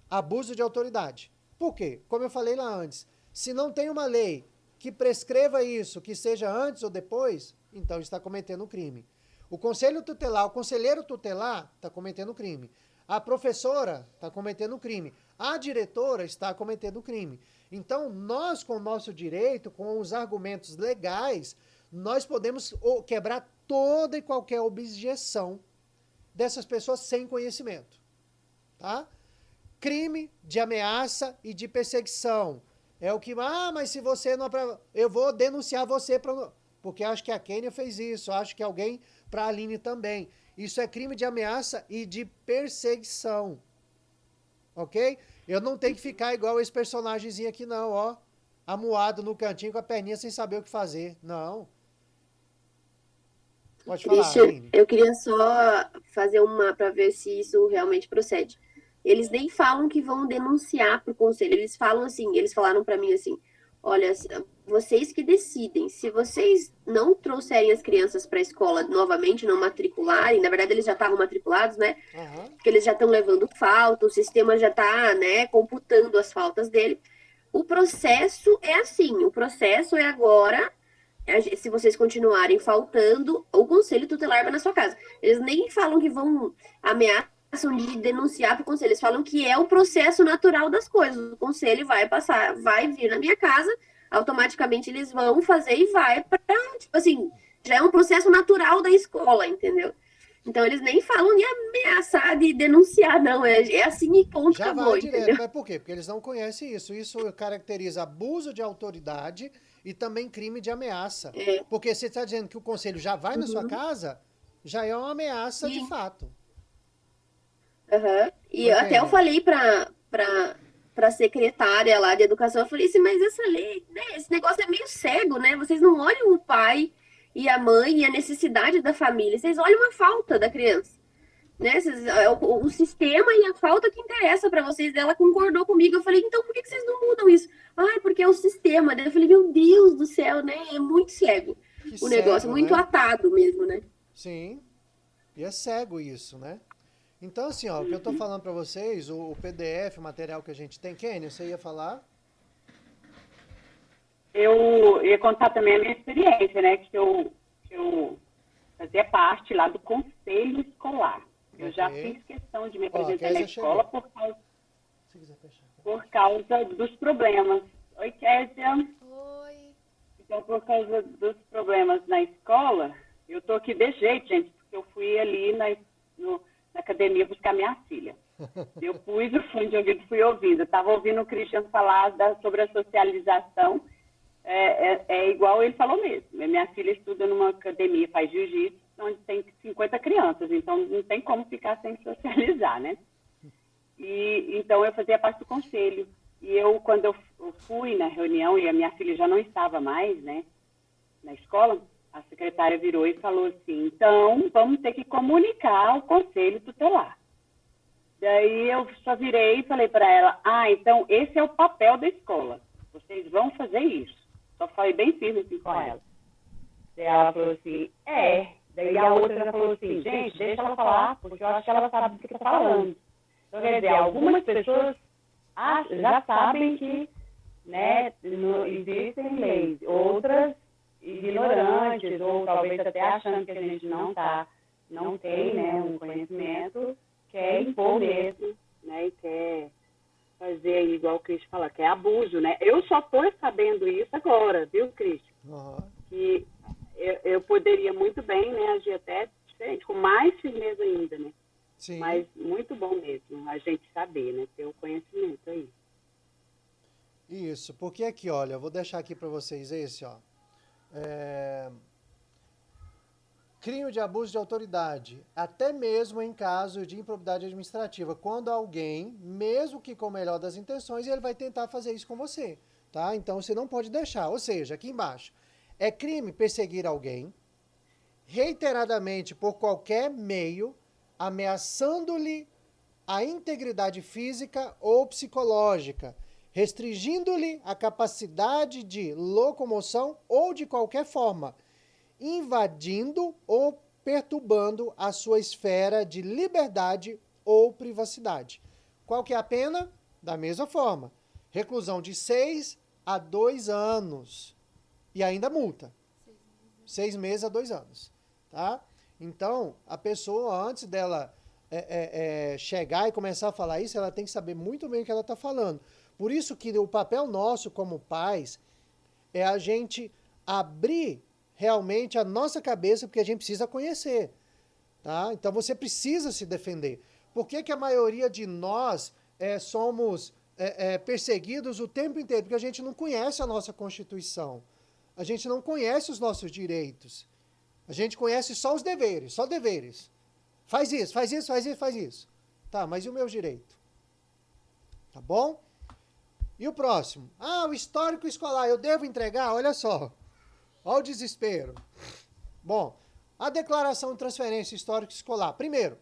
Abuso de autoridade. Por quê? Como eu falei lá antes, se não tem uma lei que prescreva isso, que seja antes ou depois, então está cometendo um crime. O conselheiro tutelar está cometendo crime. A professora está cometendo crime. A diretora está cometendo crime. Então, nós, com o nosso direito, com os argumentos legais, nós podemos quebrar toda e qualquer objeção dessas pessoas sem conhecimento. Tá? Crime de ameaça e de perseguição. É o que, mas se você não... Eu vou denunciar você para... Porque acho que a Kênia fez isso, acho que alguém para a Aline também. Isso é crime de ameaça e de perseguição. Ok? Eu não tenho que ficar igual esse personagemzinho aqui não, ó. Amuado no cantinho com a perninha sem saber o que fazer. Não. Pode falar, Christian, Aline. eu queria só fazer uma para ver se isso realmente procede. Eles nem falam que vão denunciar para o conselho. Eles falam assim, eles falaram para mim assim, olha, vocês que decidem. Se vocês não trouxerem as crianças para a escola novamente, não matricularem, na verdade eles já estavam matriculados, né? Uhum. Porque eles já estão levando falta, o sistema já está, né, computando as faltas dele. O processo é assim, o processo é agora, se vocês continuarem faltando, o conselho tutelar vai na sua casa. Eles nem falam que vão ameaçam de denunciar para o conselho, eles falam que é o processo natural das coisas. O conselho vai passar, vai vir na minha casa, automaticamente eles vão fazer e vai para, tipo assim, já é um processo natural da escola, entendeu? Então eles nem falam de ameaçar, de denunciar, não, é assim e ponto, Já acabou, vai direto, entendeu? mas por quê? Porque eles não conhecem isso. Isso caracteriza abuso de autoridade e também crime de ameaça. É. Porque você está dizendo que o conselho já vai na sua casa, já é uma ameaça de fato. Uhum. E até eu falei para secretária lá de educação, eu falei assim, mas essa lei, né, esse negócio é meio cego, né? Vocês não olham o pai e a mãe e a necessidade da família, vocês olham a falta da criança, né? O sistema e a falta que interessa para vocês. Ela concordou comigo, eu falei, então por que vocês não mudam isso? Ai, porque é o sistema. Daí eu falei, meu Deus do céu, né? É muito cego o negócio, muito atado mesmo, né? Sim, e é cego isso, né? Então, assim, ó, o que eu tô falando para vocês, o PDF, o material que a gente tem, Kênia, você ia falar? Eu ia contar também a minha experiência, né? Que eu fazia parte lá do conselho escolar. Eu já fiz questão de me apresentar na escola por causa dos problemas. Oi, Kézia. Oi. Então, por causa dos problemas na escola, eu tô aqui de jeito, gente, porque eu fui ali na academia buscar minha filha. Eu pus o fone de ouvido, fui ouvindo. Eu estava ouvindo o Christian falar sobre a socialização. É igual ele falou mesmo. Minha filha estuda numa academia, faz jiu-jitsu, onde tem 50 crianças. Então, não tem como ficar sem socializar, né? E então, eu fazia parte do conselho. E quando eu fui na reunião, e a minha filha já não estava mais, né, na escola, a secretária virou e falou assim, então vamos ter que comunicar ao conselho tutelar. Daí eu só virei e falei para ela, então esse é o papel da escola, vocês vão fazer isso. Só falei bem firme assim com ela. Daí ela falou assim, Daí a outra já falou assim, gente, deixa ela falar, porque eu acho que ela sabe do que está falando. Então, quer dizer, algumas pessoas já sabem que, né, não existem leis, outras ignorantes, ou talvez até achando que a gente não tem, né, um conhecimento, quer impor mesmo, né, e quer fazer igual o Cristian fala, que é abuso, né? Eu só estou sabendo isso agora, viu, Cristian? Que eu poderia muito bem, né, agir até diferente, com mais firmeza ainda, né? Sim. Mas muito bom mesmo a gente saber, né, ter o conhecimento aí. Isso, porque aqui, olha, eu vou deixar aqui para vocês esse, ó. Crime de abuso de autoridade, até mesmo em caso de improbidade administrativa, quando alguém, mesmo que com o melhor das intenções, ele vai tentar fazer isso com você, tá? Então você não pode deixar, ou seja, aqui embaixo, É crime perseguir alguém reiteradamente por qualquer meio, ameaçando-lhe a integridade física ou psicológica, restringindo-lhe a capacidade de locomoção ou de qualquer forma, invadindo ou perturbando a sua esfera de liberdade ou privacidade. Qual que é a pena? Da mesma forma, reclusão de 6 a 2 anos e ainda multa. 6 meses a 2 anos. Tá? Então, a pessoa, antes dela chegar e começar a falar isso, ela tem que saber muito bem o que ela está falando. Por isso que o papel nosso como pais é a gente abrir realmente a nossa cabeça, porque a gente precisa conhecer. Tá? Então, você precisa se defender. Por que a maioria de nós somos perseguidos o tempo inteiro? Porque a gente não conhece a nossa Constituição. A gente não conhece os nossos direitos. A gente conhece só os deveres, só deveres. Faz isso, faz isso, faz isso, faz isso. Tá, mas e o meu direito? Tá bom? E o próximo? Ah, o histórico escolar, eu devo entregar? Olha só. Olha o desespero. Bom, a declaração de transferência histórico escolar. Primeiro,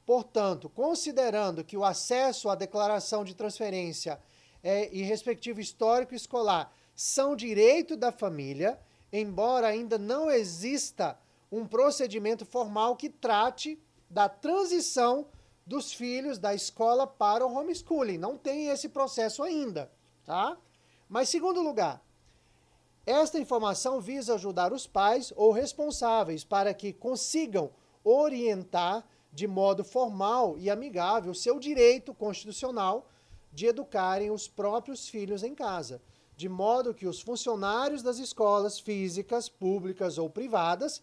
portanto, considerando que o acesso à declaração de transferência e respectivo histórico escolar são direito da família, embora ainda não exista um procedimento formal que trate da transição dos filhos da escola para o homeschooling. Não tem esse processo ainda, tá? Mas, segundo lugar, esta informação visa ajudar os pais ou responsáveis para que consigam orientar de modo formal e amigável seu direito constitucional de educarem os próprios filhos em casa, de modo que os funcionários das escolas físicas, públicas ou privadas,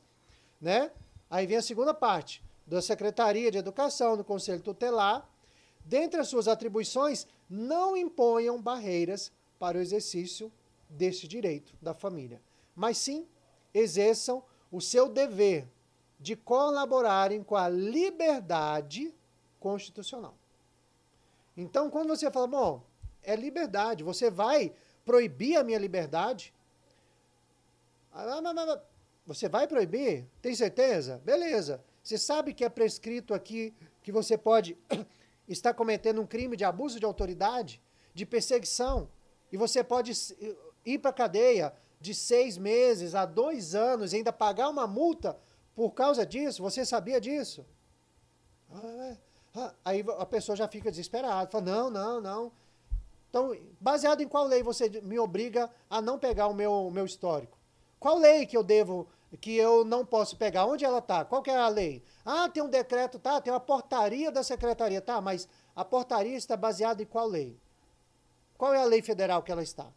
né? Aí vem a segunda parte, da Secretaria de Educação, do Conselho Tutelar, dentre as suas atribuições, não imponham barreiras para o exercício deste direito da família, mas sim exerçam o seu dever de colaborarem com a liberdade constitucional. Então, quando você fala, bom, é liberdade, você vai proibir a minha liberdade? Você vai proibir? Tem certeza? Beleza. Você sabe que é prescrito aqui que você pode estar cometendo um crime de abuso de autoridade, de perseguição, e você pode ir para a cadeia de 6 meses a 2 anos e ainda pagar uma multa por causa disso? Você sabia disso? Aí a pessoa já fica desesperada, fala, não. Então, baseado em qual lei você me obriga a não pegar o meu histórico? Qual lei que eu não posso pegar? Onde ela está? Qual que é a lei? Ah, tem um decreto, tá? Tem uma portaria da secretaria, tá? Mas a portaria está baseada em qual lei? Qual é a lei federal que ela está?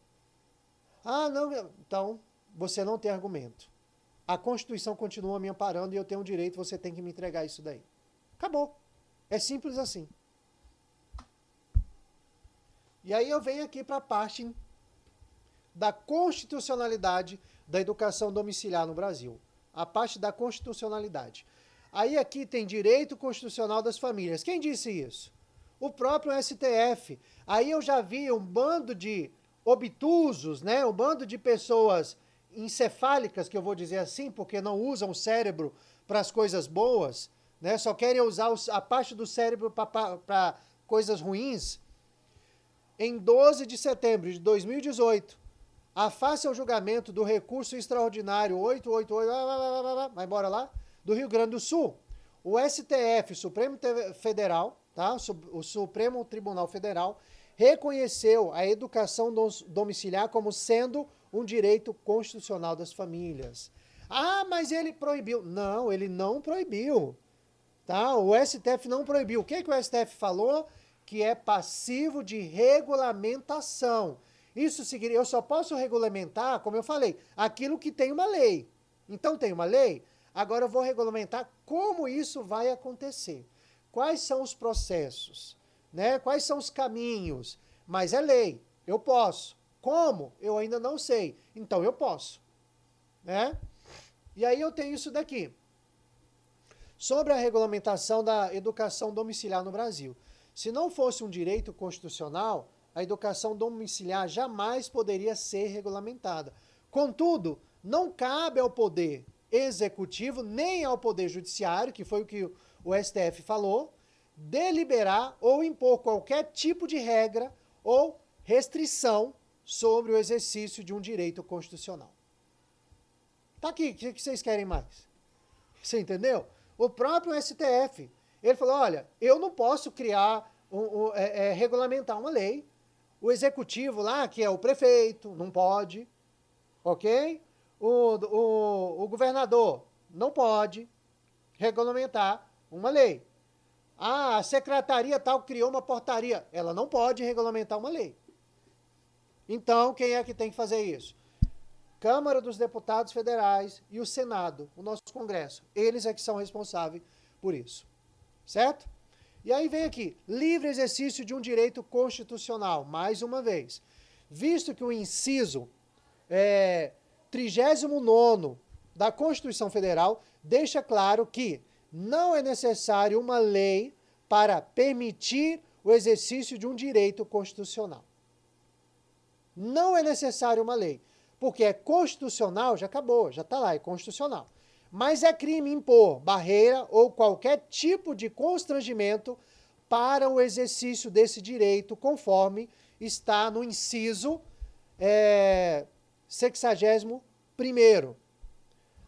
Ah, não, então você não tem argumento. A Constituição continua me amparando e eu tenho um direito, você tem que me entregar isso daí. Acabou. É simples assim. E aí eu venho aqui para a parte da constitucionalidade da educação domiciliar no Brasil. A parte da constitucionalidade. Aí aqui tem direito constitucional das famílias. Quem disse isso? O próprio STF. Aí eu já vi um bando de obtusos, né? Um bando de pessoas encefálicas, que eu vou dizer assim, porque não usam o cérebro para as coisas boas, né? Só querem usar a parte do cérebro para coisas ruins. Em 12 de setembro de 2018, face ao julgamento do recurso extraordinário 888, vai embora lá, do Rio Grande do Sul, o STF, Supremo Federal, tá? O Supremo Tribunal Federal, reconheceu a educação domiciliar como sendo um direito constitucional das famílias. Ah, mas ele proibiu. Não, ele não proibiu. Tá? O STF não proibiu. O que o STF falou? Que é passivo de regulamentação. Isso significa, eu só posso regulamentar, como eu falei, aquilo que tem uma lei. Então tem uma lei, agora eu vou regulamentar como isso vai acontecer. Quais são os processos, né? Quais são os caminhos? Mas é lei, eu posso. Como? Eu ainda não sei. Então eu posso, né? E aí eu tenho isso daqui. Sobre a regulamentação da educação domiciliar no Brasil. Se não fosse um direito constitucional, a educação domiciliar jamais poderia ser regulamentada. Contudo, não cabe ao Poder Executivo nem ao Poder Judiciário, que foi o que o STF falou, deliberar ou impor qualquer tipo de regra ou restrição sobre o exercício de um direito constitucional. Tá aqui, o que vocês querem mais? Você entendeu? O próprio STF, ele falou, olha, eu não posso criar, regulamentar uma lei. O executivo lá, que é o prefeito, não pode, ok? O governador não pode regulamentar uma lei. Ah, a secretaria tal criou uma portaria. Ela não pode regulamentar uma lei. Então, quem é que tem que fazer isso? Câmara dos Deputados Federais e o Senado, o nosso Congresso. Eles é que são responsáveis por isso. Certo? E aí vem aqui, livre exercício de um direito constitucional. Mais uma vez. Visto que o inciso 39º da Constituição Federal deixa claro que não é necessário uma lei para permitir o exercício de um direito constitucional. Não é necessário uma lei. Porque é constitucional, já acabou, já está lá, é constitucional. Mas é crime impor barreira ou qualquer tipo de constrangimento para o exercício desse direito, conforme está no inciso 61º.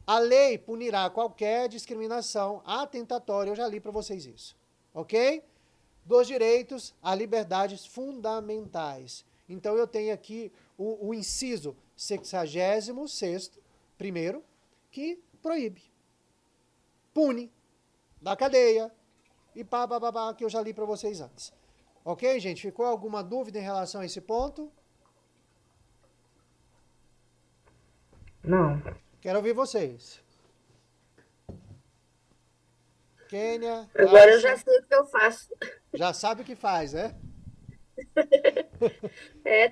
A lei punirá qualquer discriminação atentatória, eu já li para vocês isso, ok? Dos direitos a liberdades fundamentais. Então eu tenho aqui o inciso 66º, que proíbe, pune, dá cadeia, e que eu já li para vocês antes. Ok, gente? Ficou alguma dúvida em relação a esse ponto? Não. Quero ouvir vocês. Kênia, Agora eu Cássia, já sei o que eu faço. já sabe o que faz, né?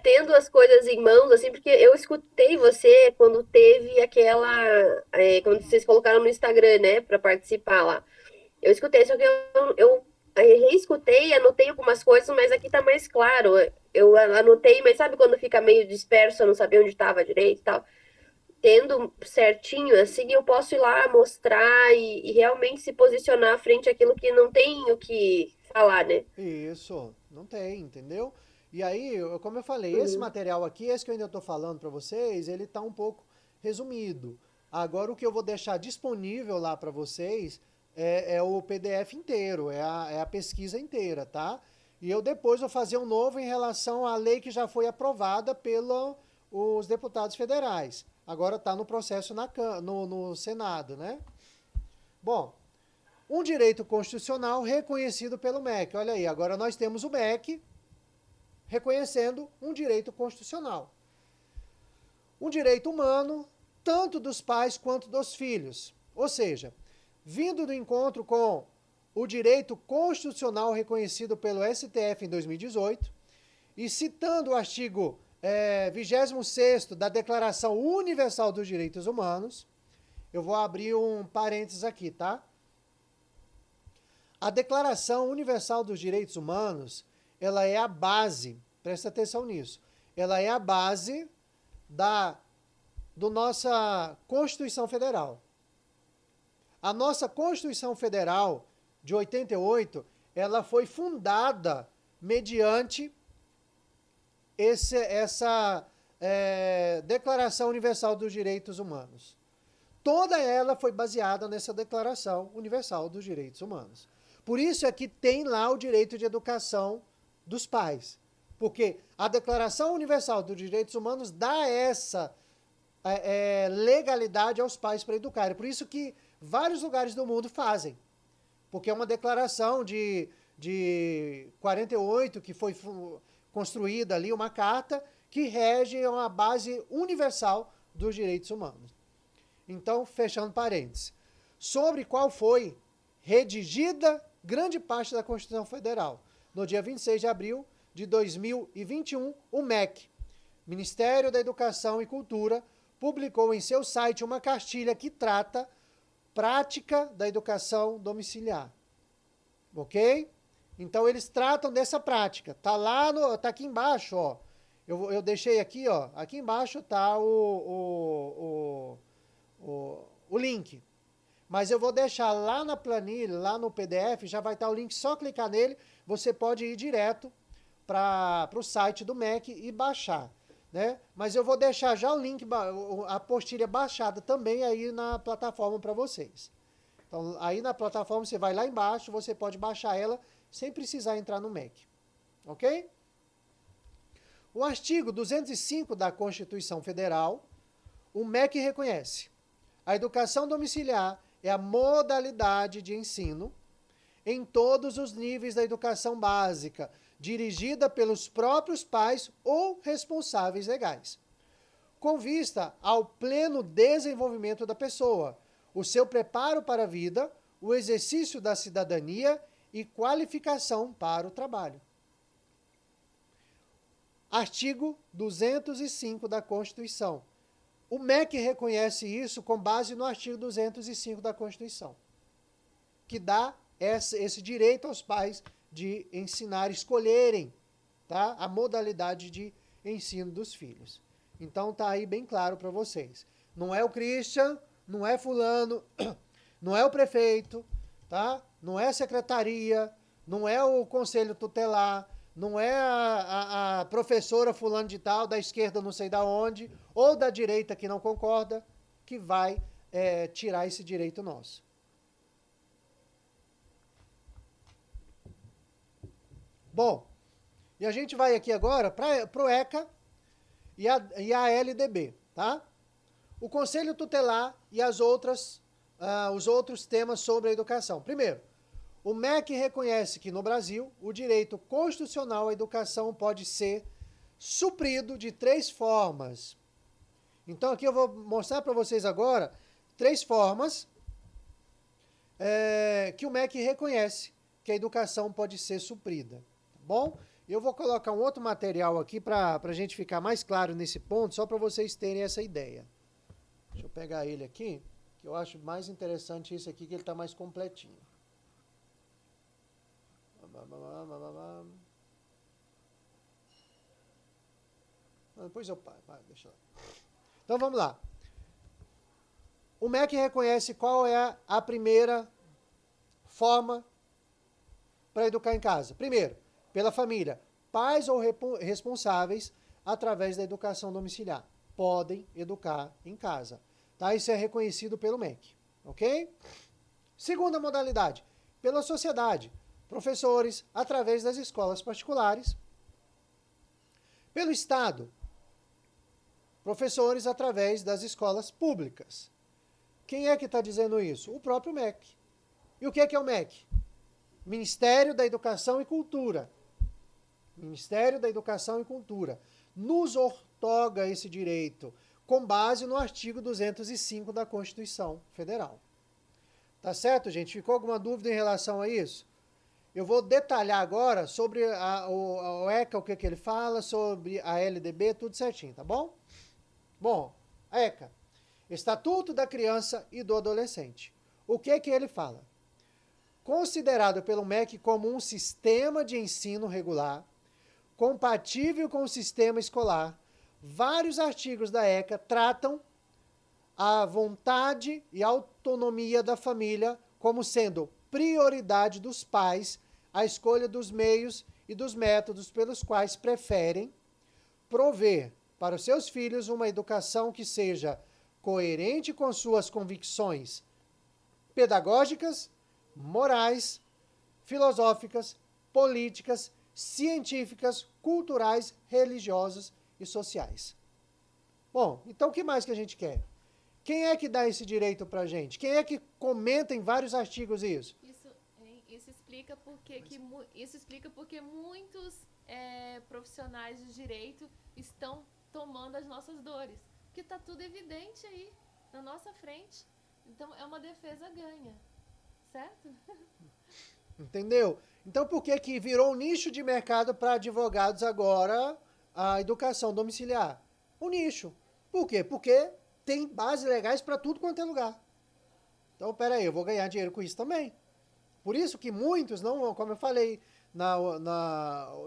Tendo as coisas em mãos, assim, porque eu escutei você quando teve aquela. Quando vocês colocaram no Instagram, né, para participar lá. Eu escutei, só que eu reescutei, anotei algumas coisas, mas aqui tá mais claro. Eu anotei, mas sabe quando fica meio disperso, eu não sabia onde estava direito e tal? Tendo certinho, assim, eu posso ir lá mostrar e realmente se posicionar frente àquilo que não tem o que falar, né? Isso, não tem, entendeu? E aí, como eu falei, esse material aqui, esse que eu ainda estou falando para vocês, ele está um pouco resumido. Agora, o que eu vou deixar disponível lá para vocês é o PDF inteiro, é a pesquisa inteira, tá? E eu depois vou fazer um novo em relação à lei que já foi aprovada pelos deputados federais. Agora está no processo no Senado, né? Bom, um direito constitucional reconhecido pelo MEC. Olha aí, agora nós temos o MEC reconhecendo um direito constitucional. Um direito humano, tanto dos pais quanto dos filhos. Ou seja, vindo do encontro com o direito constitucional reconhecido pelo STF em 2018 e citando o artigo 26º da Declaração Universal dos Direitos Humanos, eu vou abrir um parênteses aqui, tá? A Declaração Universal dos Direitos Humanos, ela é a base, presta atenção nisso, ela é a base da nossa Constituição Federal. A nossa Constituição Federal de 88, ela foi fundada mediante essa Declaração Universal dos Direitos Humanos. Toda ela foi baseada nessa Declaração Universal dos Direitos Humanos. Por isso é que tem lá o direito de educação dos pais. Porque a Declaração Universal dos Direitos Humanos dá essa legalidade aos pais para educarem. Por isso que vários lugares do mundo fazem. Porque é uma declaração de 48 que foi construída ali, uma carta que rege uma base universal dos direitos humanos. Então, fechando parênteses. Sobre qual foi redigida grande parte da Constituição Federal. No dia 26 de abril de 2021, o MEC, Ministério da Educação e Cultura, publicou em seu site uma cartilha que trata prática da educação domiciliar. Ok? Então, eles tratam dessa prática. Tá aqui embaixo, ó. Eu deixei aqui, ó, aqui embaixo está o link. Mas eu vou deixar lá na planilha, lá no PDF, já vai estar o link, só clicar nele, você pode ir direto para o site do MEC e baixar. Né? Mas eu vou deixar já o link, a apostila baixada também aí na plataforma para vocês. Então, aí na plataforma você vai lá embaixo, você pode baixar ela sem precisar entrar no MEC. Ok? O artigo 205 da Constituição Federal, o MEC reconhece: a educação domiciliar é a modalidade de ensino em todos os níveis da educação básica, dirigida pelos próprios pais ou responsáveis legais, com vista ao pleno desenvolvimento da pessoa, o seu preparo para a vida, o exercício da cidadania e qualificação para o trabalho. Artigo 205 da Constituição. O MEC reconhece isso com base no artigo 205 da Constituição, que dá esse direito aos pais de ensinar, escolherem, tá, a modalidade de ensino dos filhos. Então tá aí bem claro para vocês. Não é o Christian, não é fulano, não é o prefeito, tá? Não é a secretaria, não é o conselho tutelar, não é a professora fulano de tal, da esquerda não sei da onde, ou da direita que não concorda, que vai tirar esse direito nosso. Bom, e a gente vai aqui agora para o ECA e a LDB, tá? O Conselho Tutelar e os outros temas sobre a educação. Primeiro, o MEC reconhece que no Brasil o direito constitucional à educação pode ser suprido de 3 formas. Então aqui eu vou mostrar para vocês agora 3 formas que o MEC reconhece que a educação pode ser suprida. Tá bom? Eu vou colocar um outro material aqui para a gente ficar mais claro nesse ponto, só para vocês terem essa ideia. Deixa eu pegar ele aqui, que eu acho mais interessante esse aqui, que ele está mais completinho. Depois eu paro. Deixa lá. Então vamos lá. O MEC reconhece qual é a primeira forma para educar em casa. Primeiro, pela família. Pais ou responsáveis, através da educação domiciliar, podem educar em casa. Tá? Isso é reconhecido pelo MEC. Ok? Segunda modalidade, pela sociedade. Professores, através das escolas particulares. Pelo Estado, professores através das escolas públicas. Quem é que está dizendo isso? O próprio MEC. E o que é o MEC? Ministério da Educação e Cultura. Ministério da Educação e Cultura. Nos outorga esse direito, com base no artigo 205 da Constituição Federal. Tá certo, gente? Ficou alguma dúvida em relação a isso? Eu vou detalhar agora sobre o ECA, o que ele fala, sobre a LDB, tudo certinho, tá bom? Bom, ECA, Estatuto da Criança e do Adolescente. O que ele fala? Considerado pelo MEC como um sistema de ensino regular, compatível com o sistema escolar, vários artigos da ECA tratam a vontade e autonomia da família como sendo prioridade dos pais a escolha dos meios e dos métodos pelos quais preferem prover para os seus filhos uma educação que seja coerente com suas convicções pedagógicas, morais, filosóficas, políticas, científicas, culturais, religiosas e sociais. Bom, então o que mais que a gente quer? Quem é que dá esse direito pra gente? Quem é que comenta em vários artigos isso? Isso explica porque muitos profissionais de direito estão tomando as nossas dores. Porque está tudo evidente aí, na nossa frente. Então, é uma defesa ganha. Certo? Entendeu? Então, por que virou um nicho de mercado para advogados agora a educação domiciliar? Um nicho. Por quê? Porque tem bases legais para tudo quanto é lugar. Então, peraí, eu vou ganhar dinheiro com isso também. Por isso que muitos, não, como eu falei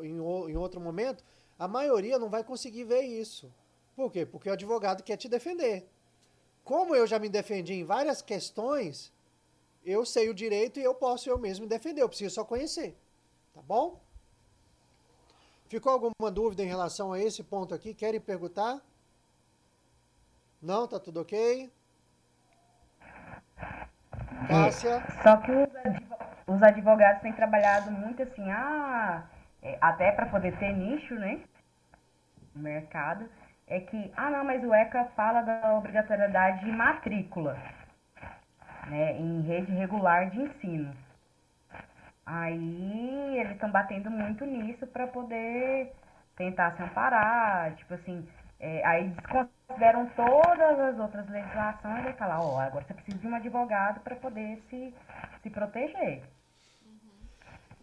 em outro momento, A maioria não vai conseguir ver isso. Por quê? Porque o advogado quer te defender. Como eu já me defendi em várias questões, eu sei o direito e eu posso eu mesmo me defender. Eu preciso só conhecer. Tá bom? Ficou alguma dúvida em relação a esse ponto aqui? Querem perguntar? Não? Tá tudo ok? Cássia? Só que os advogados têm trabalhado muito assim, até para poder ter nicho, né, no mercado, é que, não, mas o ECA fala da obrigatoriedade de matrícula, né, em rede regular de ensino. Aí eles estão batendo muito nisso para poder tentar se amparar, tipo assim, aí desconsideram todas as outras legislações e falar, agora você precisa de um advogado para poder se proteger.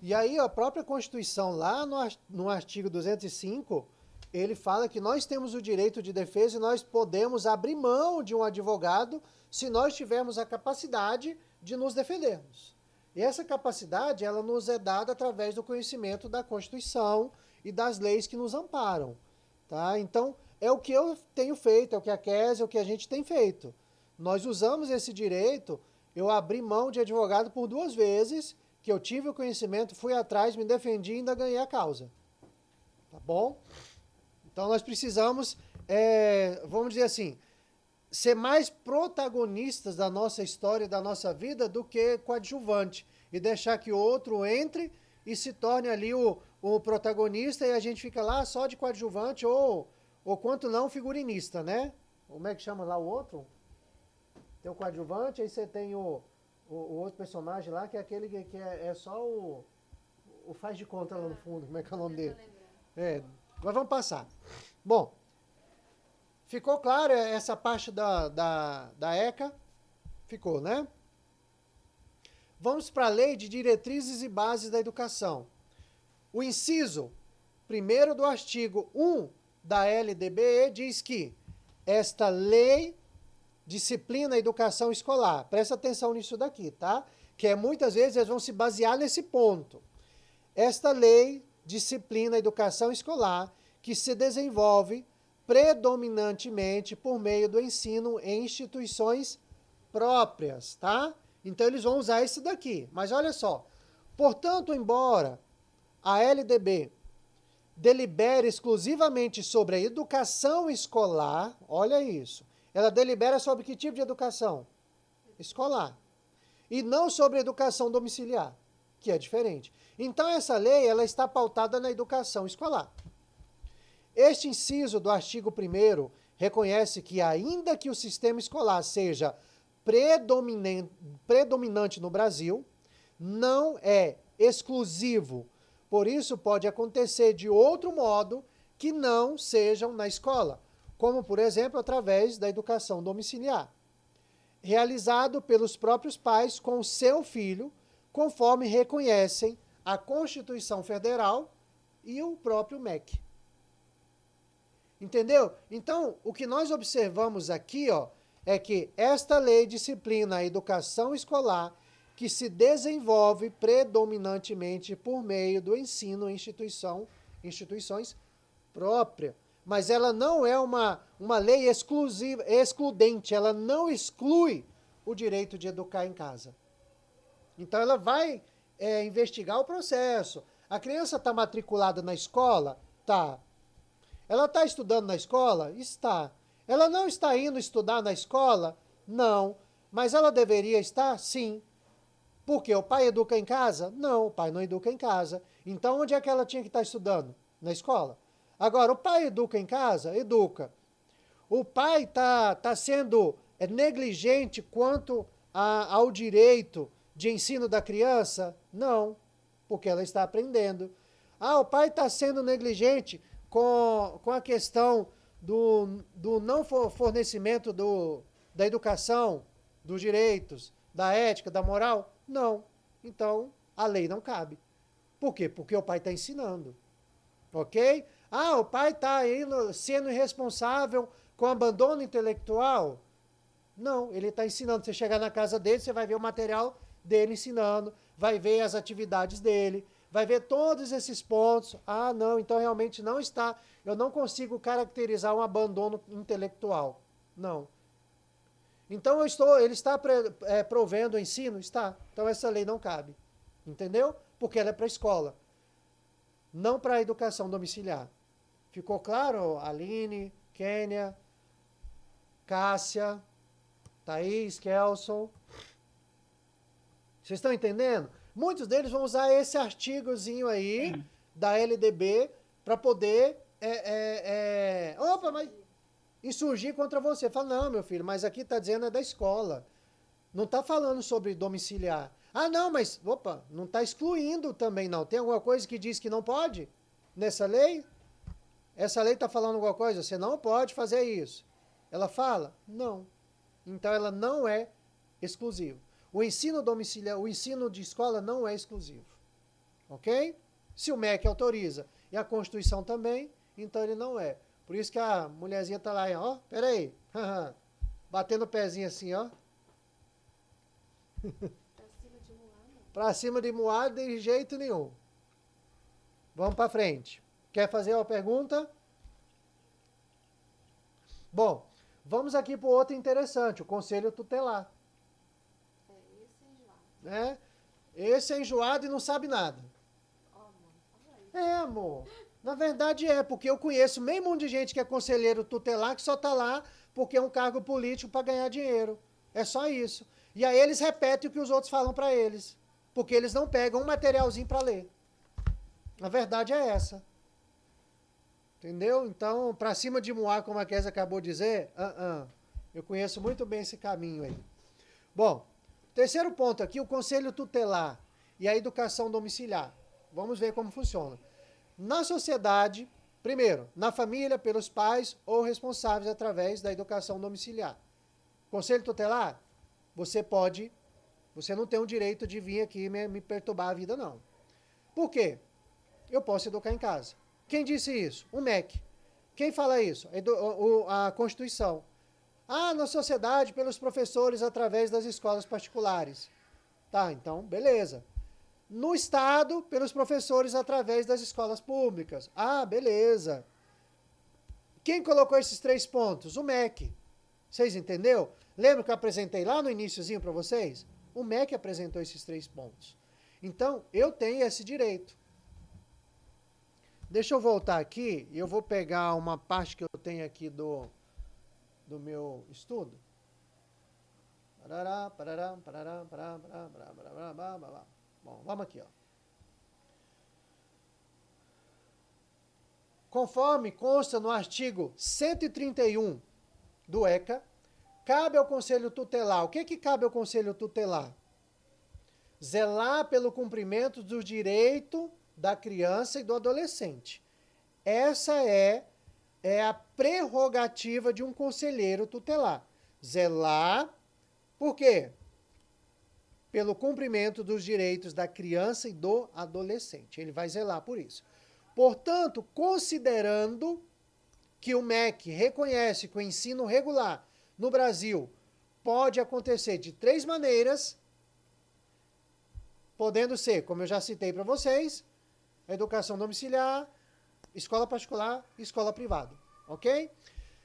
E aí a própria Constituição, lá no artigo 205, ele fala que nós temos o direito de defesa e nós podemos abrir mão de um advogado se nós tivermos a capacidade de nos defendermos. E essa capacidade, ela nos é dada através do conhecimento da Constituição e das leis que nos amparam. Tá? Então, é o que eu tenho feito, é o que a Kézia, é o que a gente tem feito. Nós usamos esse direito, eu abri mão de advogado por 2 vezes, que eu tive o conhecimento, fui atrás, me defendi e ainda ganhei a causa. Tá bom? Então, nós precisamos, vamos dizer assim, ser mais protagonistas da nossa história e da nossa vida do que coadjuvante. E deixar que o outro entre e se torne ali o protagonista e a gente fica lá só de coadjuvante ou quanto não, figurinista, né? Como é que chama lá o outro? Tem o coadjuvante, aí você tem o outro personagem lá, que é aquele que é só o faz de conta lá no fundo. Como é que é o nome dele? Agora vamos passar. Bom, ficou claro essa parte da ECA? Ficou, né? Vamos para a Lei de Diretrizes e Bases da Educação. O inciso 1º do artigo 1 da LDBE diz que esta lei disciplina a educação escolar. Presta atenção nisso daqui, tá? Que muitas vezes eles vão se basear nesse ponto. Esta lei disciplina a educação escolar que se desenvolve predominantemente por meio do ensino em instituições próprias, tá? Então eles vão usar isso daqui. Mas olha só. Portanto, embora a LDB delibera exclusivamente sobre a educação escolar, olha isso, ela delibera sobre que tipo de educação? Escolar. E não sobre educação domiciliar, que é diferente. Então essa lei ela está pautada na educação escolar. Este inciso do artigo 1º reconhece que ainda que o sistema escolar seja predominante no Brasil, não é exclusivo. Por isso, pode acontecer de outro modo que não sejam na escola, como, por exemplo, através da educação domiciliar, realizado pelos próprios pais com o seu filho, conforme reconhecem a Constituição Federal e o próprio MEC. Entendeu? Então, o que nós observamos aqui, é que esta lei disciplina a educação escolar que se desenvolve predominantemente por meio do ensino em instituições próprias. Mas ela não é uma lei excludente, ela não exclui o direito de educar em casa. Então ela vai investigar o processo. A criança está matriculada na escola? Tá. Ela está estudando na escola? Está. Ela não está indo estudar na escola? Não. Mas ela deveria estar? Sim. Porque o pai educa em casa? Não, o pai não educa em casa. Então, onde é que ela tinha que estar estudando? Na escola. Agora, o pai educa em casa? Educa. O pai está sendo negligente quanto ao direito de ensino da criança? Não, porque ela está aprendendo. O pai está sendo negligente com a questão do não fornecimento da educação, dos direitos, da ética, da moral? Não. Então, a lei não cabe. Por quê? Porque o pai está ensinando. Ok? O pai está sendo irresponsável com abandono intelectual? Não, ele está ensinando. Você chegar na casa dele, você vai ver o material dele ensinando, vai ver as atividades dele, vai ver todos esses pontos. Ah, não, então realmente não está, eu não consigo caracterizar um abandono intelectual. Não. Então ele está provendo o ensino? Está. Então essa lei não cabe. Entendeu? Porque ela é para a escola, não para a educação domiciliar. Ficou claro, Aline, Kênia, Cássia, Thaís, Kelson? Vocês estão entendendo? Muitos deles vão usar esse artigozinho aí da LDB para poder insurgir contra você. Fala, não, meu filho, mas aqui está dizendo é da escola. Não está falando sobre domiciliar. Ah, não, mas, não está excluindo também, não. Tem alguma coisa que diz que não pode nessa lei? Essa lei está falando alguma coisa? Você não pode fazer isso. Ela fala? Não. Então, ela não é exclusiva. O ensino domiciliar, o ensino de escola não é exclusivo. Ok? Se o MEC autoriza e a Constituição também, então ele não é. Por isso que a mulherzinha está lá, ó, peraí, batendo o pezinho assim, ó. Pra cima de Moab de jeito nenhum. Vamos para frente. Quer fazer uma pergunta? Bom, vamos aqui para o outro interessante, o Conselho Tutelar. Esse é enjoado. Né? Esse é enjoado e não sabe nada. Amor. Na verdade porque eu conheço meio mundo de gente que é conselheiro tutelar que só está lá porque é um cargo político para ganhar dinheiro. É só isso. E aí eles repetem o que os outros falam para eles. Porque eles não pegam um materialzinho para ler. A verdade é essa. Entendeu? Então, para cima de Moá, como a Kézia acabou de dizer, eu conheço muito bem esse caminho aí. Bom, terceiro ponto aqui, o Conselho Tutelar e a educação domiciliar. Vamos ver como funciona. Na sociedade, primeiro, na família, pelos pais ou responsáveis através da educação domiciliar. Conselho Tutelar, você não tem o direito de vir aqui me perturbar a vida, não. Por quê? Eu posso educar em casa. Quem disse isso? O MEC. Quem fala isso? A Constituição. Ah, na sociedade, pelos professores através das escolas particulares. Tá, então, beleza. No Estado, pelos professores através das escolas públicas. Ah, beleza. Quem colocou esses 3 pontos? O MEC. Vocês entenderam? Lembra que eu apresentei lá no iniciozinho para vocês? O MEC apresentou esses 3 pontos. Então, eu tenho esse direito. Deixa eu voltar aqui e eu vou pegar uma parte que eu tenho aqui do meu estudo. Bom, vamos aqui, ó. Conforme consta no artigo 131 do ECA, cabe ao Conselho Tutelar. O que cabe ao Conselho Tutelar? Zelar pelo cumprimento do direito da criança e do adolescente. Essa é a prerrogativa de um conselheiro tutelar. Zelar, por quê? Pelo cumprimento dos direitos da criança e do adolescente. Ele vai zelar por isso. Portanto, considerando que o MEC reconhece que o ensino regular no Brasil pode acontecer de 3 maneiras, podendo ser, como eu já citei para vocês, educação domiciliar, escola particular e escola privada, ok?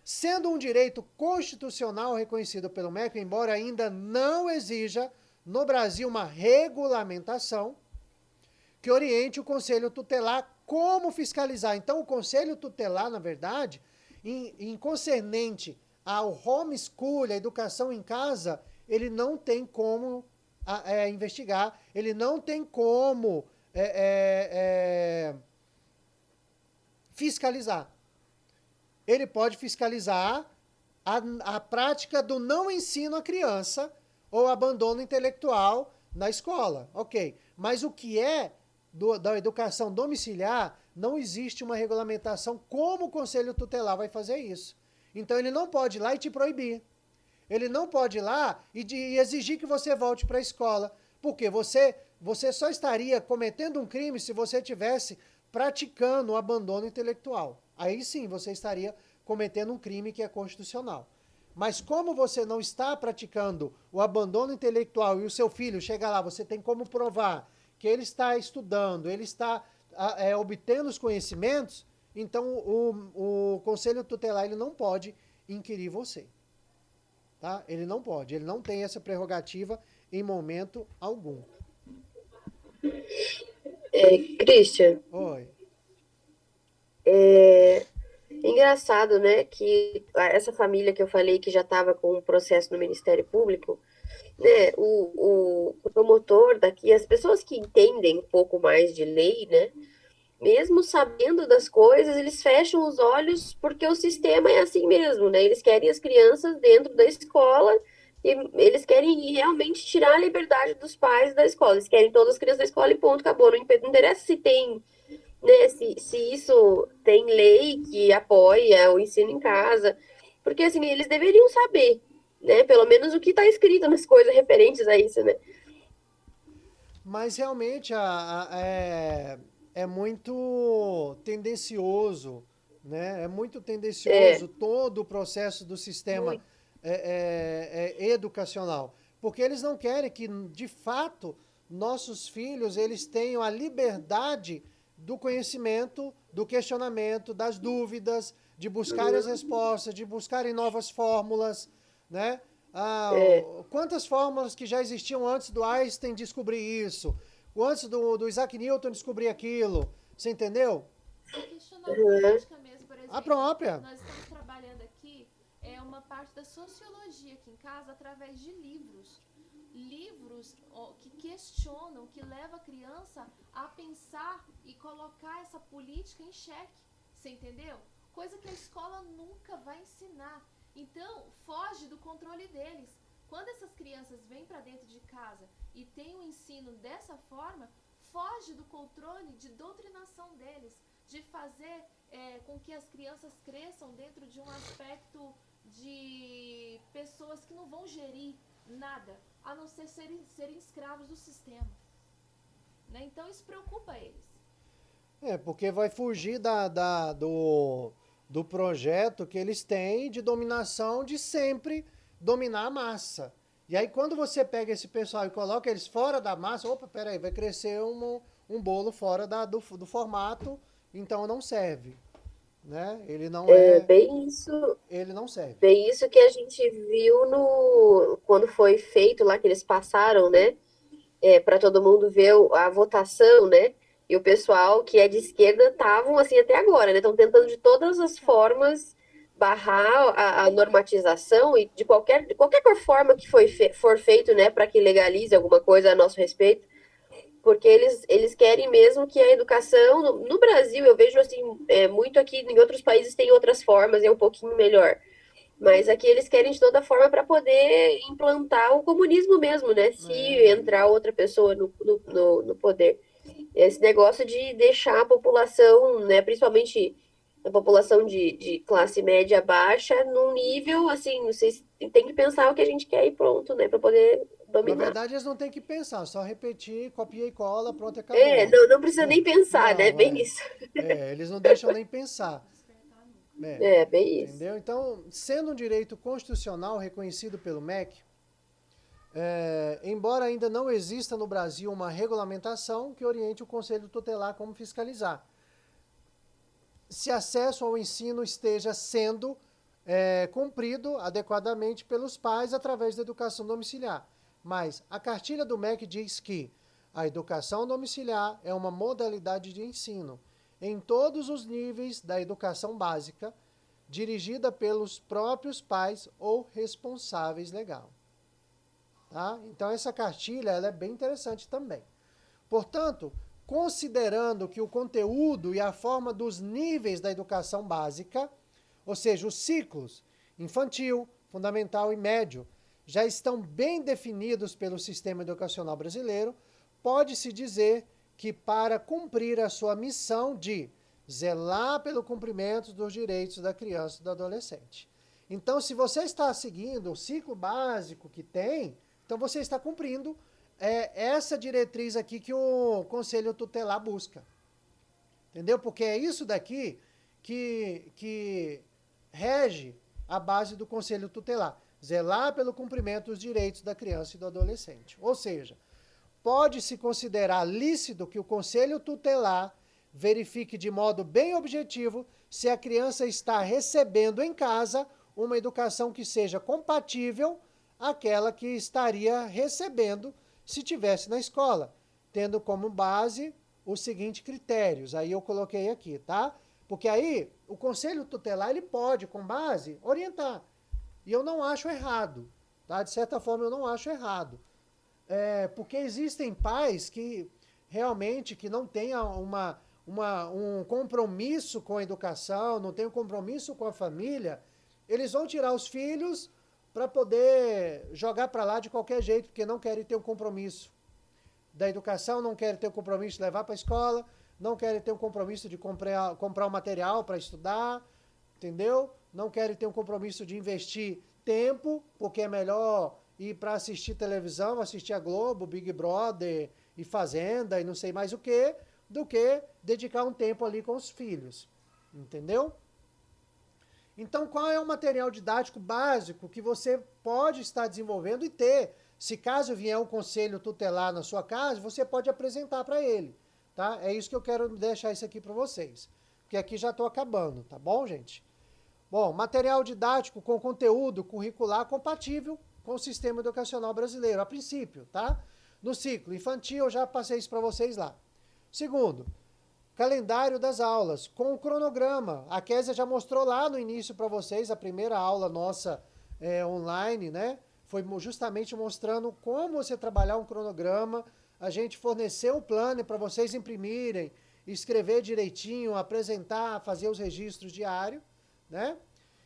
Sendo um direito constitucional reconhecido pelo MEC, embora ainda não exija no Brasil uma regulamentação que oriente o Conselho Tutelar como fiscalizar. Então, o Conselho Tutelar, na verdade, em concernente ao homeschool, a educação em casa, ele não tem como investigar, ele não tem como fiscalizar. Ele pode fiscalizar a prática do não ensino à criança ou abandono intelectual na escola, ok. Mas o que é da educação domiciliar, não existe uma regulamentação como o Conselho Tutelar vai fazer isso. Então ele não pode ir lá e te proibir. Ele não pode ir lá e exigir que você volte para a escola, porque você só estaria cometendo um crime se você estivesse praticando o abandono intelectual. Aí sim você estaria cometendo um crime que é constitucional. Mas como você não está praticando o abandono intelectual e o seu filho chega lá, você tem como provar que ele está estudando, ele está obtendo os conhecimentos, então o Conselho Tutelar ele não pode inquirir você. Tá? Ele não pode, ele não tem essa prerrogativa em momento algum. Christian, Oi. Engraçado, né, que essa família que eu falei que já estava com um processo no Ministério Público, né, o promotor daqui, as pessoas que entendem um pouco mais de lei, né, mesmo sabendo das coisas, eles fecham os olhos porque o sistema é assim mesmo, né, eles querem as crianças dentro da escola e eles querem realmente tirar a liberdade dos pais da escola, eles querem todas as crianças da escola e ponto, acabou, não interessa se tem, né, se isso tem lei que apoia o ensino em casa, porque assim, eles deveriam saber, né, pelo menos o que está escrito nas coisas referentes a isso, né. Mas realmente é muito tendencioso, né? É muito tendencioso todo o processo do sistema educacional, porque eles não querem que, de fato, nossos filhos eles tenham a liberdade do conhecimento, do questionamento, das dúvidas, de buscar as respostas, de buscarem novas fórmulas, né? Quantas fórmulas que já existiam antes do Einstein descobrir isso, antes do Isaac Newton descobrir aquilo, você entendeu? Questionar a política mesmo, por exemplo. A própria. Nós estamos trabalhando aqui uma parte da sociologia aqui em casa através de livros. Livros que questionam, que levam a criança a pensar e colocar essa política em xeque, você entendeu? Coisa que a escola nunca vai ensinar. Então, foge do controle deles. Quando essas crianças vêm para dentro de casa e têm um ensino dessa forma, foge do controle de doutrinação deles, de fazer com que as crianças cresçam dentro de um aspecto de pessoas que não vão gerir nada, a não ser serem escravos do sistema. Né? Então, isso preocupa eles. Porque vai fugir do projeto que eles têm de dominação de sempre dominar a massa. E aí quando você pega esse pessoal e coloca eles fora da massa, opa, peraí, vai crescer um bolo fora do formato, então não serve. Né? Ele não bem isso. Ele não serve. Bem isso que a gente viu quando foi feito lá, que eles passaram, né? Para todo mundo ver a votação, né? E o pessoal que é de esquerda estavam assim até agora, né? Estão tentando de todas as formas barrar a normatização e de qualquer forma que for feito, né, para que legalize alguma coisa a nosso respeito, porque eles querem mesmo que a educação no Brasil, eu vejo assim, muito aqui, em outros países tem outras formas, é um pouquinho melhor. Mas aqui eles querem de toda forma para poder implantar o comunismo mesmo, né? Se entrar outra pessoa no poder. Esse negócio de deixar a população, né, principalmente a população de classe média baixa, num nível, assim, vocês têm que pensar o que a gente quer e pronto, né, para poder dominar. Na verdade, eles não têm que pensar, só repetir, copia e cola, pronto, acabou. Não precisa nem pensar, né, bem isso. Eles não deixam nem pensar. Bem isso. Entendeu? Então, sendo um direito constitucional reconhecido pelo MEC, embora ainda não exista no Brasil uma regulamentação que oriente o Conselho Tutelar como fiscalizar, se acesso ao ensino esteja sendo cumprido adequadamente pelos pais através da educação domiciliar. Mas a cartilha do MEC diz que a educação domiciliar é uma modalidade de ensino em todos os níveis da educação básica, dirigida pelos próprios pais ou responsáveis legal. Tá? Então, essa cartilha ela é bem interessante também. Portanto, considerando que o conteúdo e a forma dos níveis da educação básica, ou seja, os ciclos infantil, fundamental e médio, já estão bem definidos pelo sistema educacional brasileiro, pode-se dizer que para cumprir a sua missão de zelar pelo cumprimento dos direitos da criança e do adolescente. Então, se você está seguindo o ciclo básico que tem, então você está cumprindo essa diretriz aqui que o Conselho Tutelar busca. Entendeu? Porque é isso daqui que rege a base do Conselho Tutelar. Zelar pelo cumprimento dos direitos da criança e do adolescente. Ou seja, pode se considerar lícito que o Conselho Tutelar verifique de modo bem objetivo se a criança está recebendo em casa uma educação que seja compatível àquela que estaria recebendo se tivesse na escola, tendo como base os seguintes critérios. Aí eu coloquei aqui, tá? Porque aí o Conselho Tutelar ele pode, com base, orientar. E eu não acho errado, tá? De certa forma eu não acho errado. Porque existem pais que realmente que não tenham um compromisso com a educação, não tem um compromisso com a família, eles vão tirar os filhos para poder jogar para lá de qualquer jeito, porque não querem ter um compromisso da educação, não querem ter um compromisso de levar para a escola, não querem ter um compromisso de comprar um material para estudar, entendeu? Não querem ter um compromisso de investir tempo, porque é melhor ir para assistir televisão, assistir a Globo, Big Brother e Fazenda e não sei mais o que, do que dedicar um tempo ali com os filhos, entendeu? Então, qual é o material didático básico que você pode estar desenvolvendo e ter? Se caso vier um conselho tutelar na sua casa, você pode apresentar para ele, tá? É isso que eu quero deixar isso aqui para vocês, porque aqui já estou acabando, tá bom, gente? Bom, material didático com conteúdo curricular compatível com o sistema educacional brasileiro, a princípio, tá? No ciclo infantil, eu já passei isso para vocês lá. Segundo, calendário das aulas, com o cronograma. A Kézia já mostrou lá no início para vocês, a primeira aula nossa online, né? Foi justamente mostrando como você trabalhar um cronograma. A gente forneceu um plano para vocês imprimirem, escrever direitinho, apresentar, fazer os registros diários, né?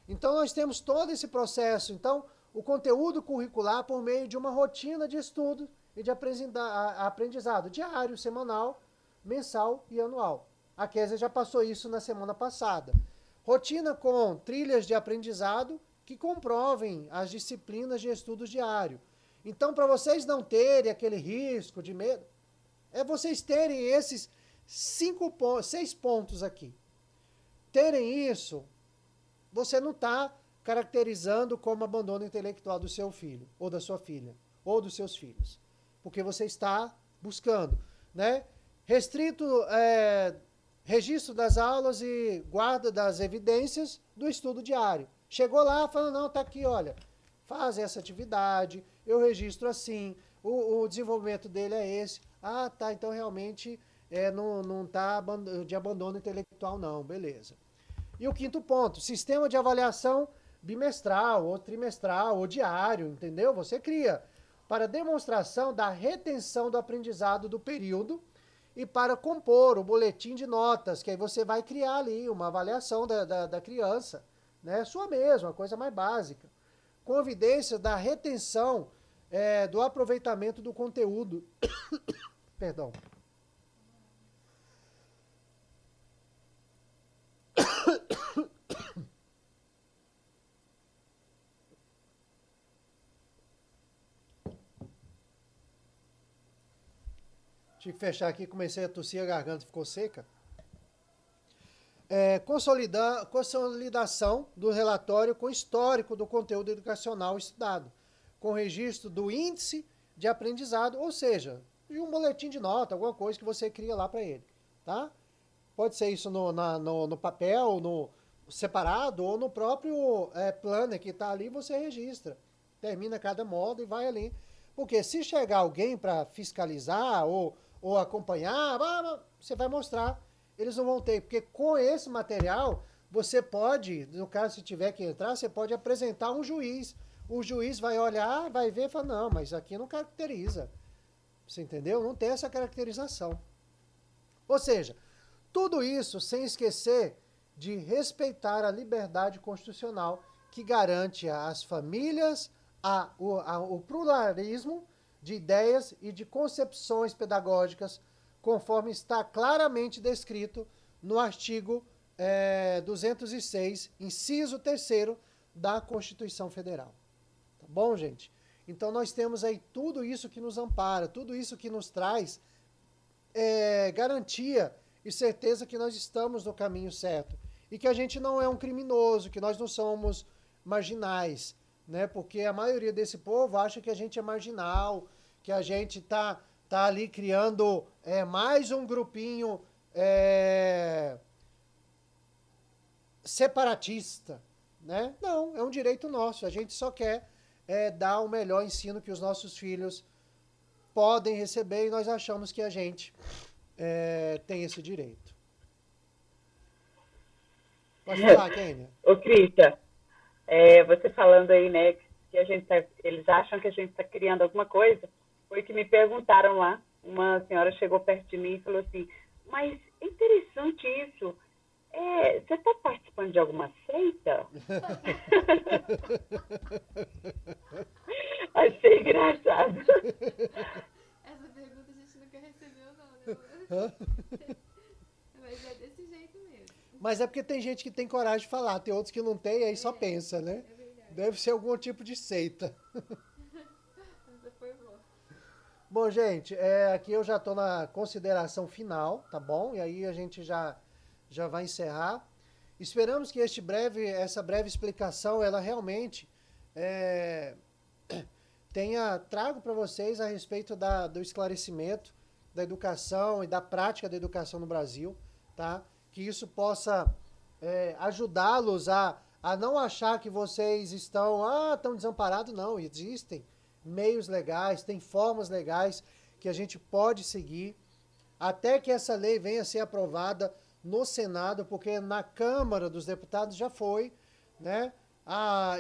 Então, nós temos todo esse processo. Então, o conteúdo curricular por meio de uma rotina de estudo e de aprendizado diário, semanal, mensal e anual. A Kézia já passou isso na semana passada. Rotina com trilhas de aprendizado que comprovem as disciplinas de estudos diário. Então, para vocês não terem aquele risco de medo, é vocês terem esses 6 pontos aqui. Terem isso, você não está caracterizando como abandono intelectual do seu filho, ou da sua filha, ou dos seus filhos. Porque você está buscando, né? Restrito registro das aulas e guarda das evidências do estudo diário. Chegou lá, falando, não, tá aqui, olha, faz essa atividade, eu registro assim, o desenvolvimento dele é esse. Ah, tá, então realmente não tá de abandono intelectual não, beleza. E o quinto ponto, sistema de avaliação bimestral, ou trimestral, ou diário, entendeu? Você cria para demonstração da retenção do aprendizado do período e para compor o boletim de notas, que aí você vai criar ali uma avaliação da criança, né? Sua mesma, a coisa mais básica. Com evidência da retenção do aproveitamento do conteúdo. Perdão. Tive que fechar aqui, comecei a tossir, a garganta ficou seca. Consolidação do relatório com histórico do conteúdo educacional estudado, com registro do índice de aprendizado, ou seja, de um boletim de nota, alguma coisa que você cria lá para ele, tá? Pode ser isso no papel, no separado, ou no próprio planner que está ali, você registra. Termina cada módulo e vai ali. Porque se chegar alguém para fiscalizar ou acompanhar, você vai mostrar. Eles não vão ter, porque com esse material, você pode, no caso se tiver que entrar, você pode apresentar um juiz. O juiz vai olhar, vai ver e falar, não, mas aqui não caracteriza. Você entendeu? Não tem essa caracterização. Ou seja, tudo isso sem esquecer de respeitar a liberdade constitucional que garante às famílias o pluralismo de ideias e de concepções pedagógicas, conforme está claramente descrito no artigo 206, inciso 3º da Constituição Federal. Tá bom, gente? Então, nós temos aí tudo isso que nos ampara, tudo isso que nos traz garantia e certeza que nós estamos no caminho certo. E que a gente não é um criminoso, que nós não somos marginais, né? Porque a maioria desse povo acha que a gente é marginal, que a gente está tá ali criando mais um grupinho separatista, né? Não, é um direito nosso. A gente só quer dar o melhor ensino que os nossos filhos podem receber e nós achamos que a gente tem esse direito. Pode falar, Kênia. Ô, Cristian, você falando aí, né, que eles acham que a gente está criando alguma coisa, foi que me perguntaram lá. Uma senhora chegou perto de mim e falou assim, mas é interessante isso. Você está participando de alguma seita? Achei engraçado. Essa pergunta a gente nunca recebeu, não, né? Mas é desse jeito mesmo. Mas é porque tem gente que tem coragem de falar, tem outros que não tem, aí só pensa, né? É verdade. Deve ser algum tipo de seita. Essa foi boa. Bom, gente, aqui eu já estou na consideração final, tá bom? E aí a gente já vai encerrar. Esperamos que essa breve explicação, ela realmente trago para vocês a respeito do esclarecimento da educação e da prática da educação no Brasil, tá? Que isso possa ajudá-los a não achar que vocês estão desamparados. Não, existem meios legais, tem formas legais que a gente pode seguir até que essa lei venha a ser aprovada no Senado, porque na Câmara dos Deputados já foi, né?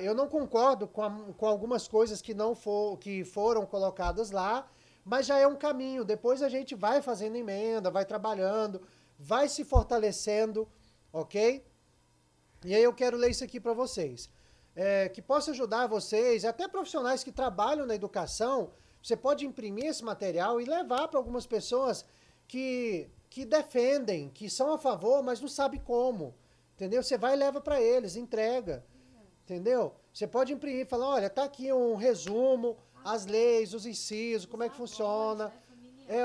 Eu não concordo com algumas coisas que foram colocadas lá, mas já é um caminho. Depois a gente vai fazendo emenda, vai trabalhando, vai se fortalecendo, ok? E aí eu quero ler isso aqui para vocês. Que possa ajudar vocês, até profissionais que trabalham na educação, você pode imprimir esse material e levar para algumas pessoas que defendem, que são a favor, mas não sabem como, entendeu? Você vai e leva para eles, entrega, entendeu? Você pode imprimir e falar, olha, tá aqui um resumo, as leis, os incisos, como é que funciona,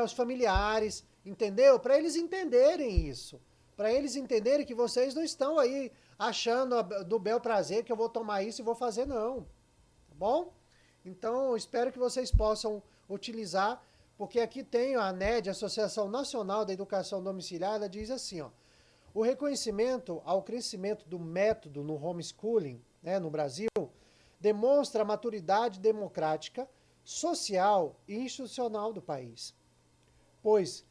os familiares, entendeu? Para eles entenderem isso, para eles entenderem que vocês não estão aí achando do bel prazer que eu vou tomar isso e vou fazer, não, tá bom? Então, espero que vocês possam utilizar, porque aqui tem a ANED, Associação Nacional da Educação Domiciliar, ela diz assim, ó, o reconhecimento ao crescimento do método no homeschooling, né, no Brasil, demonstra a maturidade democrática, social e institucional do país, pois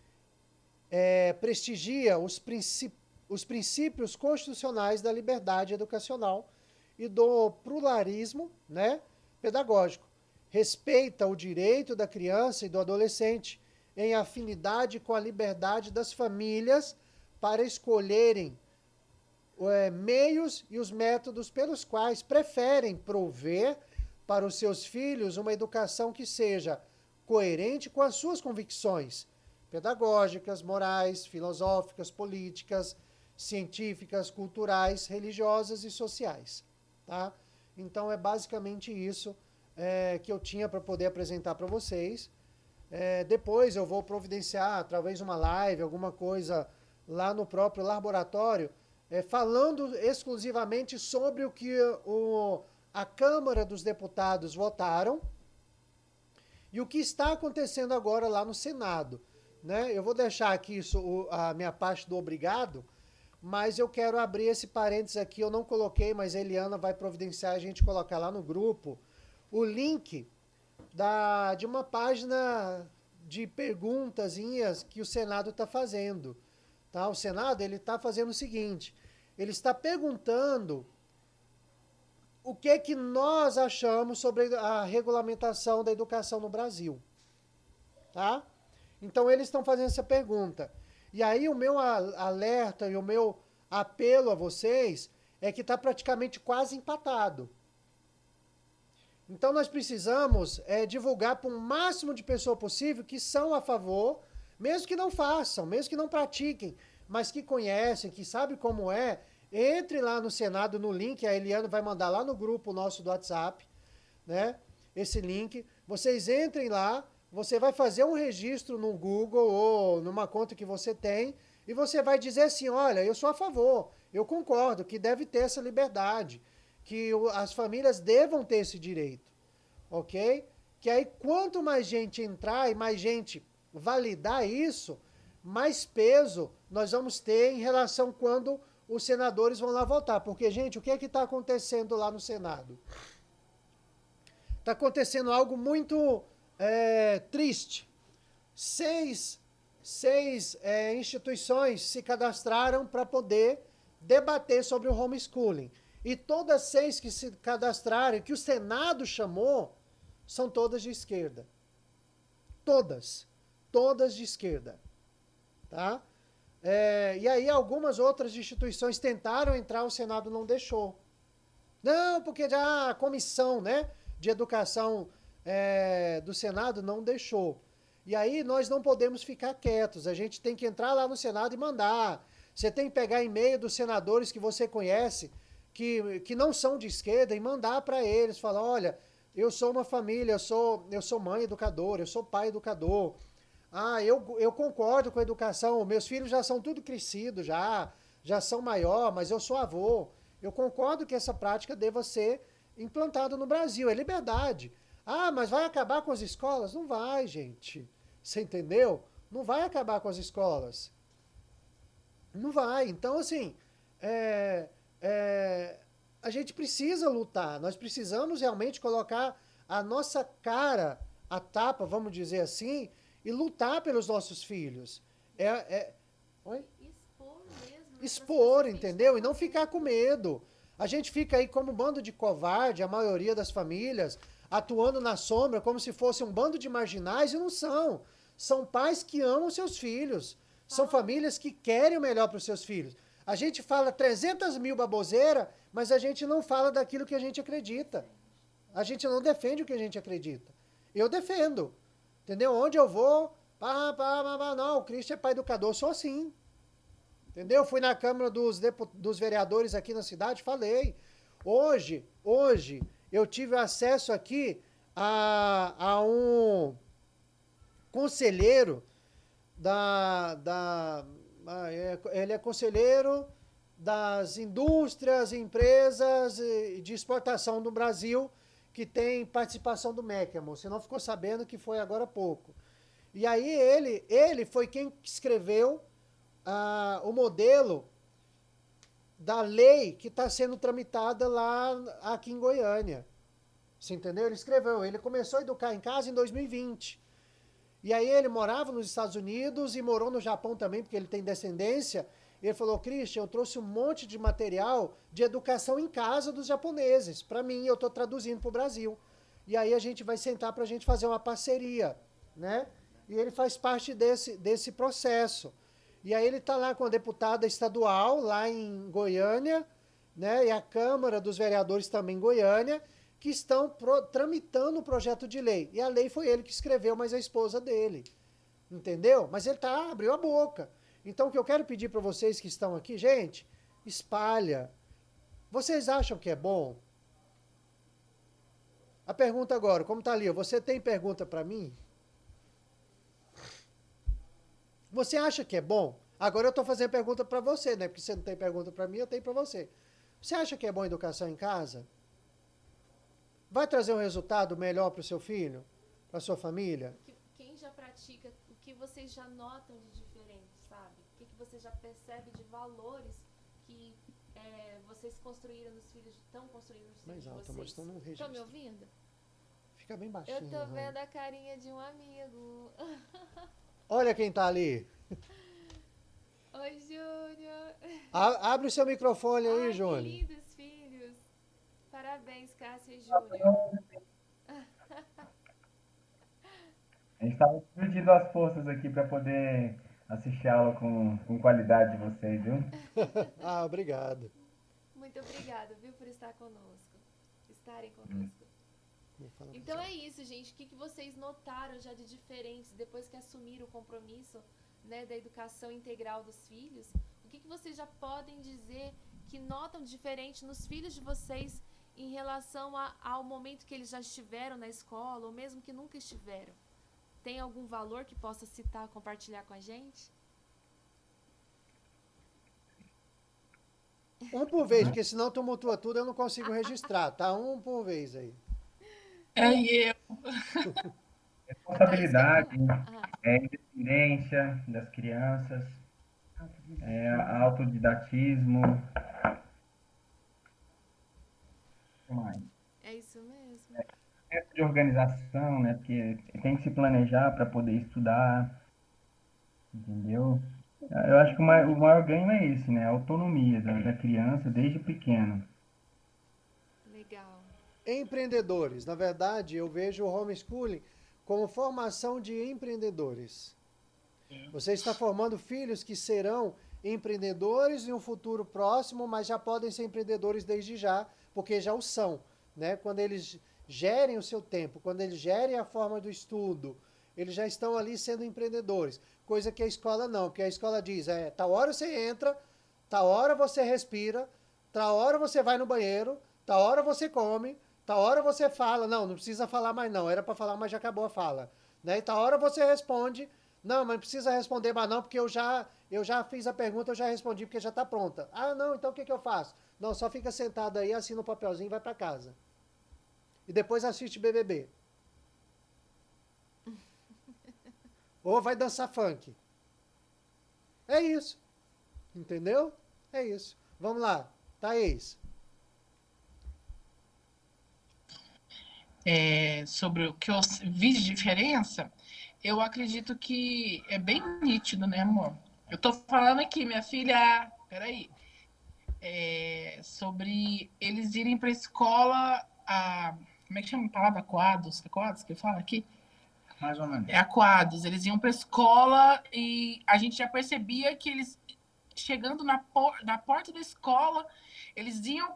prestigia os princípios constitucionais da liberdade educacional e do pluralismo, né, pedagógico. Respeita o direito da criança e do adolescente em afinidade com a liberdade das famílias para escolherem meios e os métodos pelos quais preferem prover para os seus filhos uma educação que seja coerente com as suas convicções pedagógicas, morais, filosóficas, políticas, científicas, culturais, religiosas e sociais, tá? Então é basicamente isso que eu tinha para poder apresentar para vocês. Depois eu vou providenciar, através de uma live, alguma coisa lá no próprio laboratório, falando exclusivamente sobre o que a Câmara dos Deputados votaram e o que está acontecendo agora lá no Senado, né? Eu vou deixar aqui a minha parte do obrigado, mas eu quero abrir esse parênteses aqui, eu não coloquei, mas a Eliana vai providenciar a gente colocar lá no grupo o link de uma página de perguntazinhas que o Senado está fazendo. Tá? O Senado está fazendo o seguinte, ele está perguntando o que nós achamos sobre a regulamentação da educação no Brasil. Tá? Então eles estão fazendo essa pergunta. E aí o meu alerta e o meu apelo a vocês é que está praticamente quase empatado. Então nós precisamos divulgar para o máximo de pessoas possível que são a favor, mesmo que não façam, mesmo que não pratiquem, mas que conhecem, que sabem como é, entre lá no Senado, no link, a Eliana vai mandar lá no grupo nosso do WhatsApp, né? Esse link, vocês entrem lá, você vai fazer um registro no Google ou numa conta que você tem, e você vai dizer assim, olha, eu sou a favor, eu concordo que deve ter essa liberdade, que as famílias devam ter esse direito, ok? Que aí quanto mais gente entrar e mais gente validar isso, mais peso nós vamos ter em relação quando os senadores vão lá votar. Porque, gente, o que é que está acontecendo lá no Senado? Está acontecendo algo muito triste. Seis instituições se cadastraram para poder debater sobre o homeschooling. E todas 6 que se cadastraram, que o Senado chamou, são todas de esquerda. Todas de esquerda. Tá? E aí algumas outras instituições tentaram entrar, o Senado não deixou. Não, porque já a comissão, né, de educação do Senado não deixou. E aí nós não podemos ficar quietos, a gente tem que entrar lá no Senado e mandar. Você tem que pegar e-mail dos senadores que você conhece, que não são de esquerda, e mandar para eles, falar, olha, eu sou uma família, eu sou mãe educadora, eu sou pai educador. Eu concordo com a educação, meus filhos já são tudo crescidos, já são maior, mas eu sou avô. Eu concordo que essa prática deva ser implantada no Brasil, é liberdade. Mas vai acabar com as escolas? Não vai, gente. Você entendeu? Não vai acabar com as escolas. Não vai. Então, assim, a gente precisa lutar. Nós precisamos realmente colocar a nossa cara a tapa, vamos dizer assim, e lutar pelos nossos filhos. Oi? Expor mesmo. Expor, entendeu? E não ficar com medo. A gente fica aí como um bando de covarde, a maioria das famílias, atuando na sombra como se fosse um bando de marginais, e não são. São pais que amam seus filhos. São famílias que querem o melhor para os seus filhos. A gente fala 300 mil baboseiras, mas a gente não fala daquilo que a gente acredita. A gente não defende o que a gente acredita. Eu defendo. Entendeu? Onde eu vou, não, o Cristo é pai educador, sou assim. Entendeu? Fui na Câmara dos Vereadores aqui na cidade, falei. Hoje, eu tive acesso aqui a um conselheiro ele é conselheiro das indústrias e empresas de exportação do Brasil, que tem participação do MEC, amor. Você não ficou sabendo que foi agora há pouco. E aí ele foi quem escreveu o modelo da lei que está sendo tramitada lá aqui em Goiânia. Você entendeu? Ele escreveu. Ele começou a educar em casa em 2020. E aí ele morava nos Estados Unidos e morou no Japão também, porque ele tem descendência. Ele falou, Christian, eu trouxe um monte de material de educação em casa dos japoneses. Para mim, eu estou traduzindo para o Brasil. E aí a gente vai sentar para a gente fazer uma parceria, né? E ele faz parte desse processo. E aí ele está lá com a deputada estadual, lá em Goiânia, né? E a Câmara dos Vereadores também em Goiânia, que estão tramitando o projeto de lei. E a lei foi ele que escreveu, mas a esposa dele. Entendeu? Mas ele abriu a boca. Então, o que eu quero pedir para vocês que estão aqui, gente, espalha. Vocês acham que é bom? A pergunta agora, como está ali? Você tem pergunta para mim? Você acha que é bom? Agora eu estou fazendo pergunta para você, né? Porque você não tem pergunta para mim, eu tenho para você. Você acha que é bom a educação em casa? Vai trazer um resultado melhor para o seu filho? Para a sua família? Quem já pratica, o que vocês já notam de diferente, sabe? O que você já percebe de valores que vocês construíram nos filhos, estão construindo nos filhos de vocês? Mais alto, mas estão num registro. Estão me ouvindo? Fica bem baixinho. Eu tô vendo a carinha de um amigo. Olha quem tá ali. Oi, Júnior. Abre o seu microfone aí, Júnior. Que lindos filhos. Parabéns, Cássia e Júnior. A gente estava dividindo as forças aqui para poder assistir a aula com qualidade de vocês, viu? Obrigado. Muito obrigada, viu, por estarem conosco. Então é isso, gente. O que vocês notaram já de diferentes depois que assumiram o compromisso, né, da educação integral dos filhos? O que vocês já podem dizer que notam diferente nos filhos de vocês em relação ao momento que eles já estiveram na escola ou mesmo que nunca estiveram? Tem algum valor que possa citar, compartilhar com a gente? Um por vez, porque senão tumultua tudo, eu não consigo registrar, tá? Um por vez aí. Responsabilidade, independência das crianças, autodidatismo. O que mais? É isso mesmo. De organização, né? Porque tem que se planejar para poder estudar, entendeu? Eu acho que o maior ganho é esse, né? A autonomia da criança desde pequeno. Legal. Empreendedores. Na verdade, eu vejo o homeschooling como formação de empreendedores. Você está formando filhos que serão empreendedores em um futuro próximo, mas já podem ser empreendedores desde já, porque já o são, né? Quando eles gerem o seu tempo, quando eles gerem a forma do estudo, eles já estão ali sendo empreendedores. Coisa que a escola não, porque a escola diz, tal hora você entra, tal hora você respira, tal hora você vai no banheiro, tal hora você come, tal hora você fala. Não precisa falar mais não, era para falar, mas já acabou a fala. Né? E tal hora você responde, não, mas não precisa responder mais não, porque eu já fiz a pergunta, eu já respondi, porque já está pronta. Ah, não, então o que eu faço? Não, só fica sentado aí, assina o papelzinho e vai para casa. E depois assiste BBB. Ou vai dançar funk. É isso. Entendeu? É isso. Vamos lá. Thaís. Sobre o que eu vi de diferença, eu acredito que é bem nítido, né, amor? Eu tô falando aqui, minha filha, peraí, sobre eles irem para a escola, como é que chama a palavra? Aquados que fala aqui? Mais ou menos. Aquados, eles iam para a escola e a gente já percebia que eles, chegando na porta da escola, eles iam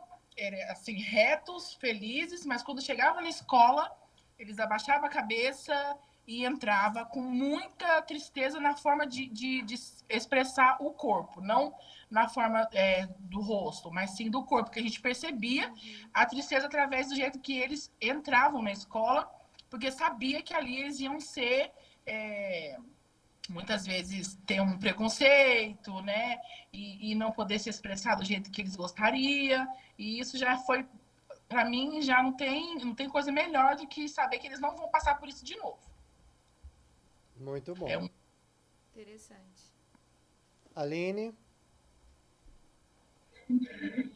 assim, retos, felizes, mas quando chegavam na escola, eles abaixavam a cabeça e entrava com muita tristeza na forma de expressar o corpo, não na forma do rosto, mas sim do corpo, porque a gente percebia a tristeza através do jeito que eles entravam na escola, porque sabia que ali eles iam ser... muitas vezes ter um preconceito, né? E não poder se expressar do jeito que eles gostariam. E isso já foi, para mim, já não tem coisa melhor do que saber que eles não vão passar por isso de novo. Muito bom. Interessante. Aline?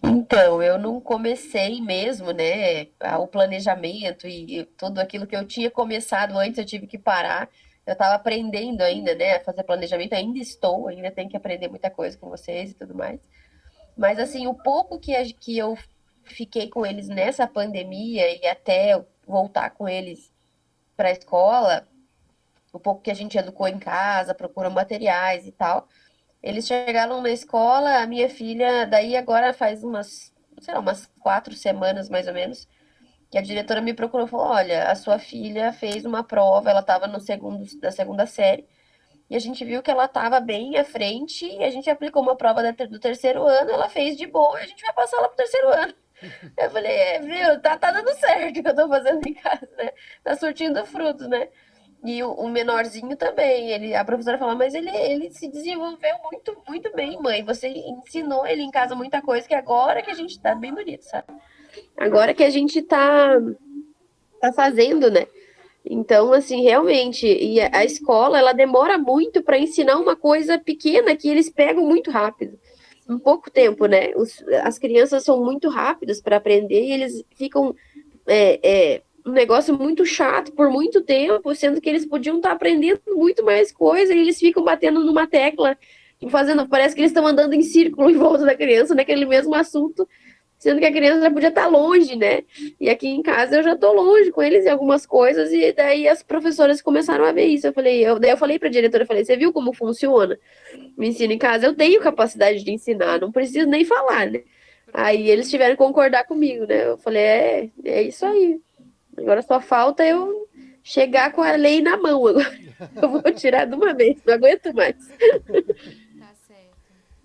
Então, eu não comecei mesmo, né, o planejamento e tudo aquilo que eu tinha começado antes, eu tive que parar. Eu estava aprendendo ainda, né, a fazer planejamento, ainda tenho que aprender muita coisa com vocês e tudo mais. Mas, assim, o pouco que eu fiquei com eles nessa pandemia e até eu voltar com eles para a escola, o pouco que a gente educou em casa, procurou materiais e tal, eles chegaram na escola, a minha filha, daí agora faz umas 4 semanas mais ou menos, que a diretora me procurou e falou: olha, a sua filha fez uma prova, ela estava da segunda série, e a gente viu que ela estava bem à frente, e a gente aplicou uma prova do terceiro ano, ela fez de boa, e a gente vai passar ela pro terceiro ano. Eu falei, viu, tá dando certo o que eu tô fazendo em casa, né? Tá surtindo frutos, né? E o menorzinho também, a professora falou, mas ele se desenvolveu muito, muito bem, mãe. Você ensinou ele em casa muita coisa, que agora que a gente tá bem bonito, sabe? Agora que a gente tá fazendo, né? Então, assim, realmente, e a escola, ela demora muito para ensinar uma coisa pequena que eles pegam muito rápido. Em pouco tempo, né? As crianças são muito rápidas para aprender e eles ficam um negócio muito chato por muito tempo, sendo que eles podiam estar aprendendo muito mais coisa e eles ficam batendo numa tecla, parece que eles estão andando em círculo em volta da criança, naquele mesmo assunto, sendo que a criança já podia estar longe, né? E aqui em casa eu já estou longe com eles em algumas coisas, e daí as professoras começaram a ver isso. Daí eu falei para a diretora, você viu como funciona? Me ensina em casa, eu tenho capacidade de ensinar, não preciso nem falar, né? Aí eles tiveram que concordar comigo, né? Eu falei, é isso aí. Agora só falta eu chegar com a lei na mão agora. Eu vou tirar de uma vez, não aguento mais. Tá certo.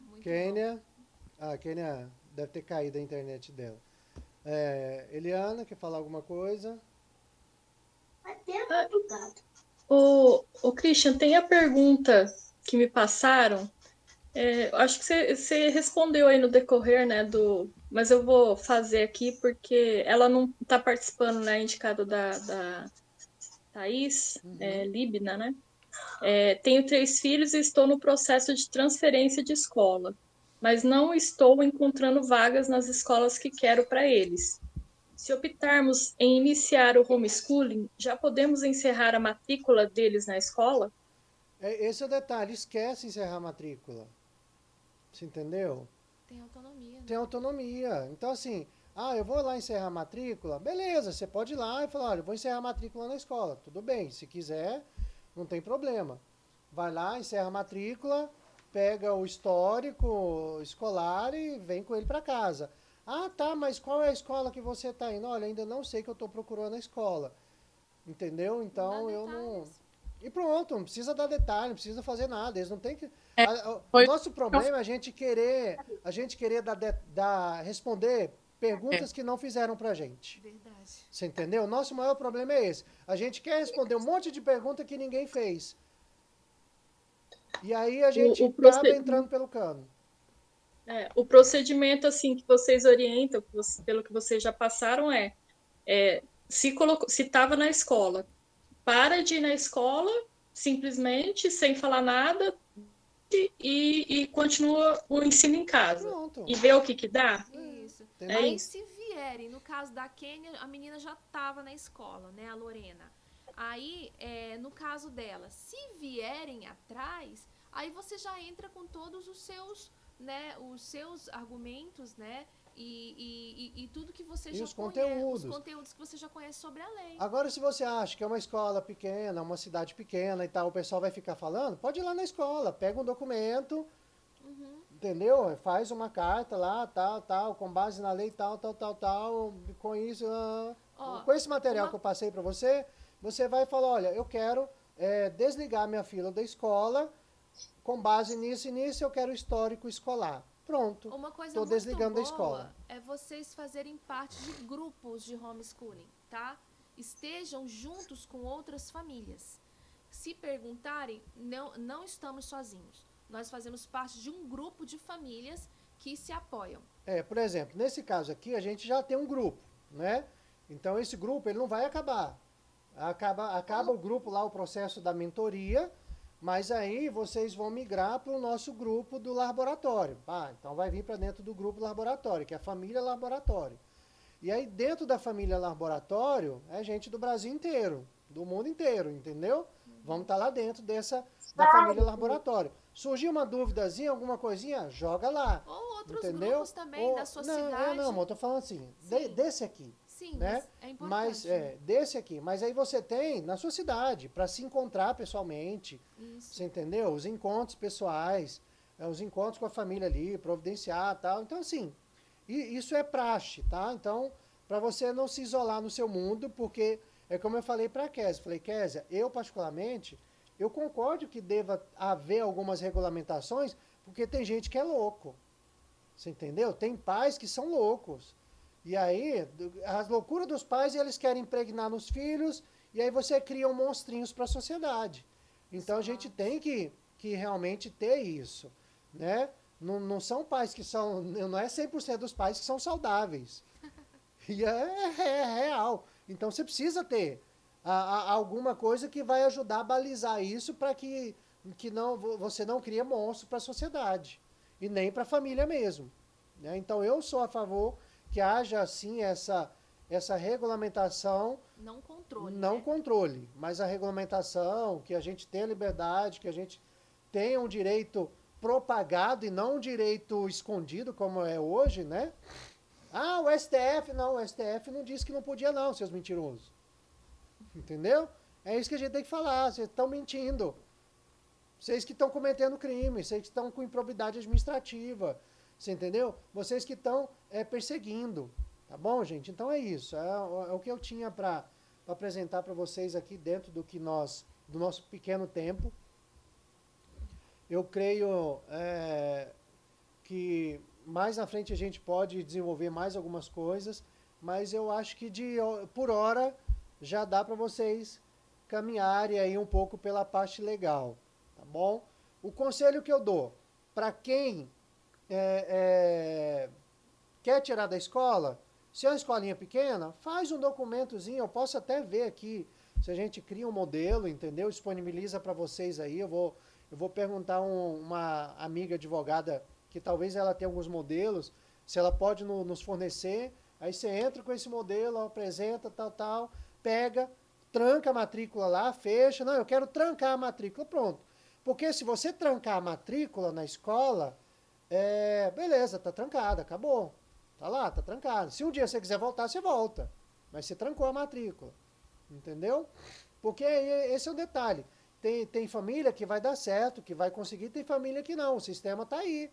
Muito Kênia? Kênia deve ter caído a internet dela. Eliana, quer falar alguma coisa? O Christian, tem a pergunta que me passaram. Acho que você respondeu aí no decorrer, né, mas eu vou fazer aqui porque ela não está participando, né, indicado da Thaís, Libna, né? Tenho 3 filhos e estou no processo de transferência de escola, mas não estou encontrando vagas nas escolas que quero para eles. Se optarmos em iniciar o homeschooling, já podemos encerrar a matrícula deles na escola? Esse é o detalhe, esquece encerrar a matrícula. Você entendeu? Tem autonomia. Né? Tem autonomia. Então, assim, eu vou lá encerrar a matrícula, beleza, você pode ir lá e falar, olha, eu vou encerrar a matrícula na escola. Tudo bem, se quiser, não tem problema. Vai lá, encerra a matrícula, pega o histórico escolar e vem com ele para casa. Ah, tá, mas qual é a escola que você está indo? Olha, ainda não sei que eu estou procurando a escola. Entendeu? Então eu não... E pronto, não precisa dar detalhe, não precisa fazer nada. Eles não têm que... O nosso problema é a gente querer responder perguntas que não fizeram pra gente. Verdade. Você entendeu? O nosso maior problema é esse. A gente quer responder um monte de pergunta que ninguém fez. E aí a gente acaba entrando pelo cano. O procedimento assim que vocês orientam, pelo que vocês já passaram, se estava na escola, para de ir na escola, simplesmente, sem falar nada, e continua o ensino em casa. Pronto. E vê o que dá. Isso. Aí, isso. Se vierem, no caso da Kênia, a menina já estava na escola, né, a Lorena. Aí, no caso dela, se vierem atrás, aí você já entra com todos os seus argumentos, né? E tudo que você já conteúdos. Os conteúdos que você já conhece sobre a lei. Agora, se você acha que é uma escola pequena, uma cidade pequena e tal, o pessoal vai ficar falando, pode ir lá na escola, pega um documento, entendeu? Faz uma carta lá, tal, com base na lei, tal, com isso, com esse material que eu passei para você, você vai falar, olha, eu quero desligar minha fila da escola, com base nisso e nisso, eu quero histórico escolar. Pronto. Uma coisa tô muito desligando boa da escola. É vocês fazerem parte de grupos de homeschooling, tá? Estejam juntos com outras famílias. Se perguntarem, não estamos sozinhos. Nós fazemos parte de um grupo de famílias que se apoiam. Por exemplo, nesse caso aqui, a gente já tem um grupo, né? Então, esse grupo, ele não vai acabar. Acaba o grupo lá, o processo da mentoria, mas aí vocês vão migrar para o nosso grupo do laboratório. Então vai vir para dentro do grupo laboratório, que é a família laboratório. E aí dentro da família laboratório é gente do Brasil inteiro, do mundo inteiro, entendeu? Vamos estar lá dentro da família laboratório. Surgiu uma duvidazinha, alguma coisinha, joga lá. Ou outros entendeu? grupos também da sua cidade. Não, eu tô falando assim, desse aqui. Sim, né? É importante. Mas desse aqui. Mas aí você tem na sua cidade, para se encontrar pessoalmente. Isso. Você entendeu? Os encontros pessoais, os encontros com a família ali, providenciar e tal. Então, assim, isso é praxe, tá? Então, para você não se isolar no seu mundo, porque é como eu falei para a Kézia. Falei, Kézia, eu particularmente, eu concordo que deva haver algumas regulamentações, porque tem gente que é louco. Você entendeu? Tem pais que são loucos. E aí, as loucuras dos pais, eles querem impregnar nos filhos, e aí você cria monstrinhos para a sociedade. Então, a gente tem que realmente ter isso, né? Não são pais que são... Não é 100% dos pais que são saudáveis. E é real. Então, você precisa ter alguma coisa que vai ajudar a balizar isso para que você não crie monstro para a sociedade. E nem para a família mesmo. Né? Então, eu sou a favor que haja, assim, essa regulamentação. Não controle. Não controle, mas a regulamentação, que a gente tenha liberdade, que a gente tenha um direito propagado e não um direito escondido, como é hoje, né? O STF não disse que não podia não, seus mentirosos. Entendeu? É isso que a gente tem que falar, vocês estão mentindo. Vocês que estão cometendo crime, vocês que estão com improbidade administrativa. Você entendeu? Vocês que estão perseguindo. Tá bom, gente? Então é isso. É o que eu tinha para apresentar para vocês aqui dentro do nosso pequeno tempo. Eu creio que mais na frente a gente pode desenvolver mais algumas coisas, mas eu acho que por hora já dá para vocês caminharem aí um pouco pela parte legal. Tá bom? O conselho que eu dou para quem quer tirar da escola, se é uma escolinha pequena, faz um documentozinho, eu posso até ver aqui se a gente cria um modelo, entendeu? Disponibiliza para vocês aí, eu vou perguntar uma amiga advogada que talvez ela tenha alguns modelos, se ela pode nos fornecer, aí você entra com esse modelo, apresenta, tal, pega, tranca a matrícula lá, fecha, não, eu quero trancar a matrícula, pronto. Porque se você trancar a matrícula na escola, beleza, tá trancada, acabou. Tá lá, tá trancado. Se um dia você quiser voltar, você volta. Mas você trancou a matrícula. Entendeu? Porque esse é o detalhe. Tem família que vai dar certo, que vai conseguir, tem família que não. O sistema tá aí.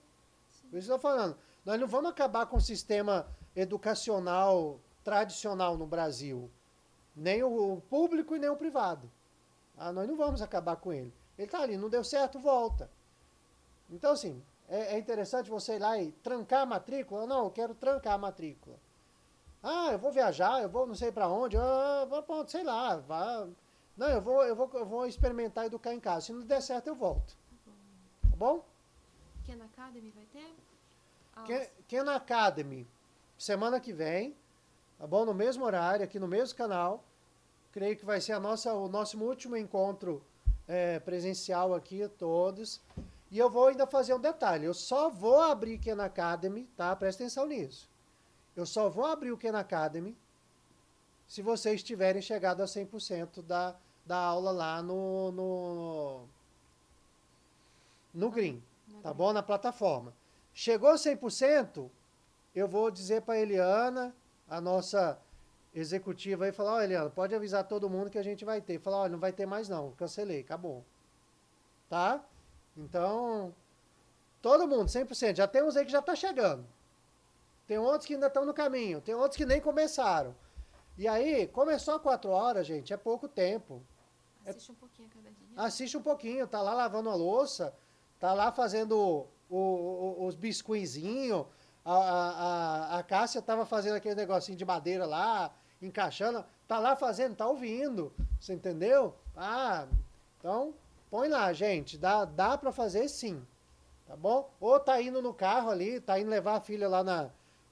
Por isso eu estou falando. Nós não vamos acabar com o sistema educacional tradicional no Brasil. Nem o público e nem o privado. Nós não vamos acabar com ele. Ele tá ali, não deu certo, volta. Então, assim, é interessante você ir lá e trancar a matrícula. Não, eu quero trancar a matrícula. Eu vou viajar, eu vou não sei para onde, pronto, sei lá. Não, eu vou experimentar educar em casa. Se não der certo, eu volto. Tá bom? Khan Academy vai ter? Khan Academy, semana que vem, tá bom? No mesmo horário, aqui no mesmo canal. Creio que vai ser o nosso último encontro presencial aqui, todos. E eu vou ainda fazer um detalhe. Eu só vou abrir Khan Academy, tá? Presta atenção nisso. Eu só vou abrir o Khan Academy se vocês tiverem chegado a 100% da aula lá no Green, tá bom? Na plataforma. Chegou a 100%, eu vou dizer para a Eliana, a nossa executiva aí, falar, Eliana, pode avisar todo mundo que a gente vai ter. Falar, não vai ter mais não, cancelei, acabou. Tá? Então, todo mundo, 100%. Já tem uns aí que já tá chegando. Tem outros que ainda estão no caminho. Tem outros que nem começaram. E aí, começou a 4 horas, gente, é pouco tempo. Assiste um pouquinho a cada dia. Assiste um pouquinho, tá lá lavando a louça, tá lá fazendo os biscuitzinhos. A Cássia tava fazendo aquele negocinho de madeira lá, encaixando. Tá lá fazendo, tá ouvindo. Você entendeu? Então, põe lá, gente. Dá pra fazer sim. Tá bom? Ou tá indo no carro ali, tá indo levar a filha lá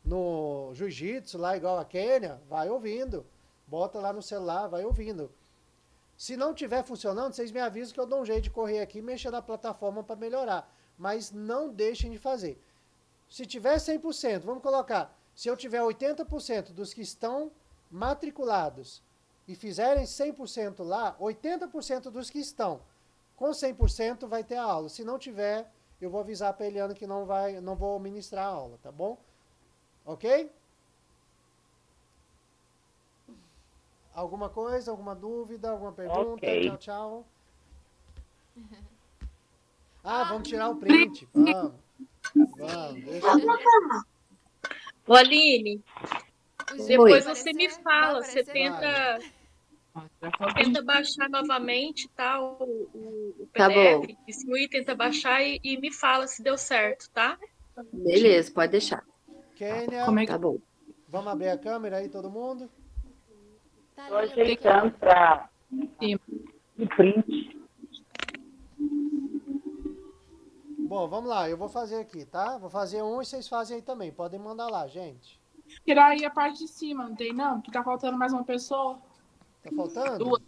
no jiu-jitsu, lá igual a Kênia, vai ouvindo. Bota lá no celular, vai ouvindo. Se não tiver funcionando, vocês me avisam que eu dou um jeito de correr aqui e mexer na plataforma para melhorar. Mas não deixem de fazer. Se tiver 100%, vamos colocar, se eu tiver 80% dos que estão matriculados e fizerem 100% lá, 80% dos que estão com 100% vai ter a aula. Se não tiver, eu vou avisar para a Eliana que não vou ministrar a aula, tá bom? Ok? Alguma coisa, alguma dúvida, alguma pergunta? Ok. Tchau, tchau. Vamos tirar o print. Vamos. Deixa. Ô, Aline, depois você me fala, você tenta baixar novamente, tá, o Tá bom. PDF, e tenta baixar e me fala se deu certo, tá? Beleza, pode deixar. Kênia, Tá bom. vamos abrir a câmera aí, todo mundo? Estou ajeitando para o print. Bom, vamos lá, eu vou fazer aqui, tá? Vou fazer um e vocês fazem aí também. Podem mandar lá, gente. Tirar aí a parte de cima, não tem não? Porque tá faltando mais uma pessoa. Tá faltando? 2.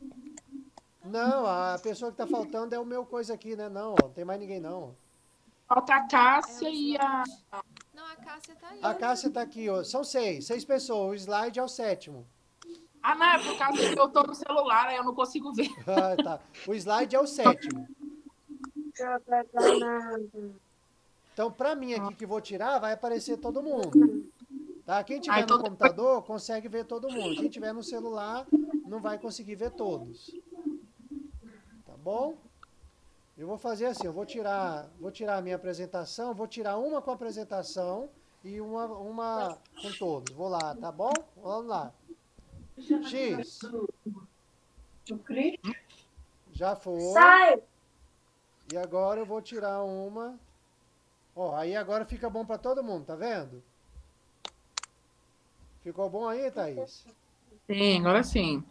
Não, a pessoa que tá faltando é o meu coisa aqui, né? Não tem mais ninguém não. Falta a Cássia e a... Não, a Cássia tá aí. A Cássia tá aqui, ó. São 6 pessoas. O slide é o 7º. não, é por causa que eu tô no celular, aí eu não consigo ver. Tá. O slide é o 7º. Então, pra mim aqui que vou tirar, vai aparecer todo mundo. Tá? Quem tiver no computador, consegue ver todo mundo. Quem tiver no celular, não vai conseguir ver todos. Tá bom? Eu vou fazer assim, eu vou tirar a minha apresentação, vou tirar uma com a apresentação e uma com todos. Vou lá, tá bom? Vamos lá. X. Já foi. Sai! E agora eu vou tirar uma. Aí agora fica bom para todo mundo, tá vendo? Ficou bom aí, Thaís? Sim, agora sim.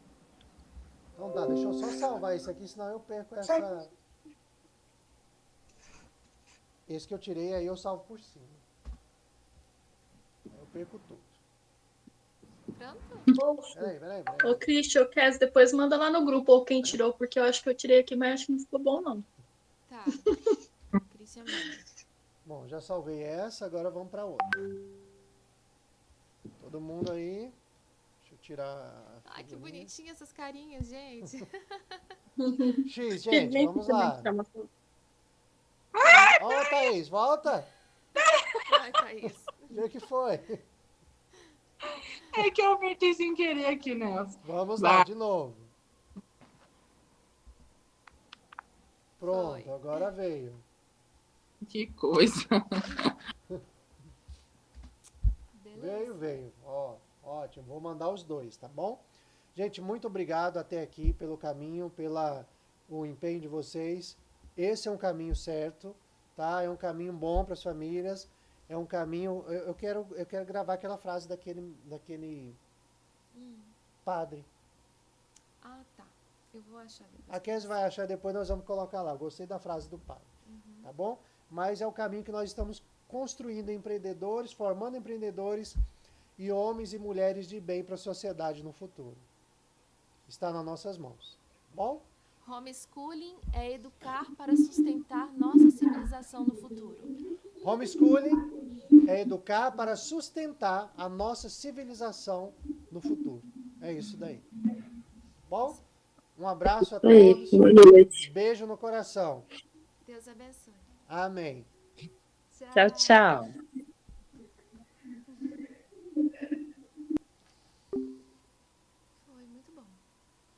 Então tá, deixa eu só salvar isso aqui, senão eu perco essa... Esse que eu tirei aí eu salvo por cima. Aí eu perco tudo. branco? Peraí. Ô, Christian, Kes, depois manda lá no grupo ou quem tirou, porque eu acho que eu tirei aqui, mas acho que não ficou bom, não. Tá. Christian manda. Bom, já salvei essa, agora vamos para outra. Todo mundo aí. Deixa eu tirar. Ai, que bonitinha essas carinhas, gente. X, gente, vamos lá. Ó, Thaís, volta. Ai, Thaís. O que foi? É que eu apertei sem querer aqui nessa. Vamos lá, de novo. Pronto, Foi. agora veio. Que coisa. Veio. Ó, ótimo. Vou mandar os dois, tá bom? Gente, muito obrigado até aqui pelo caminho, o empenho de vocês. Esse é um caminho certo, tá? É um caminho bom para as famílias. É um caminho. Eu quero gravar aquela frase daquele padre. Ah, tá. Eu vou achar depois. A Kes vai achar depois, nós vamos colocar lá. Eu gostei da frase do padre, tá bom? Mas é o caminho que nós estamos construindo empreendedores, formando empreendedores e homens e mulheres de bem para a sociedade no futuro. Está nas nossas mãos, tá bom? Homeschooling é educar para sustentar nossa civilização no futuro. Homeschooling é educar para sustentar a nossa civilização no futuro. É isso daí. Bom? Um abraço a todos. Boa noite. Beijo no coração. Deus abençoe. Amém. Tchau, tchau. Foi muito bom.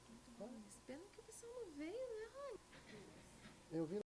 Muito bom. Pena que o pessoal não veio, né? Eu vi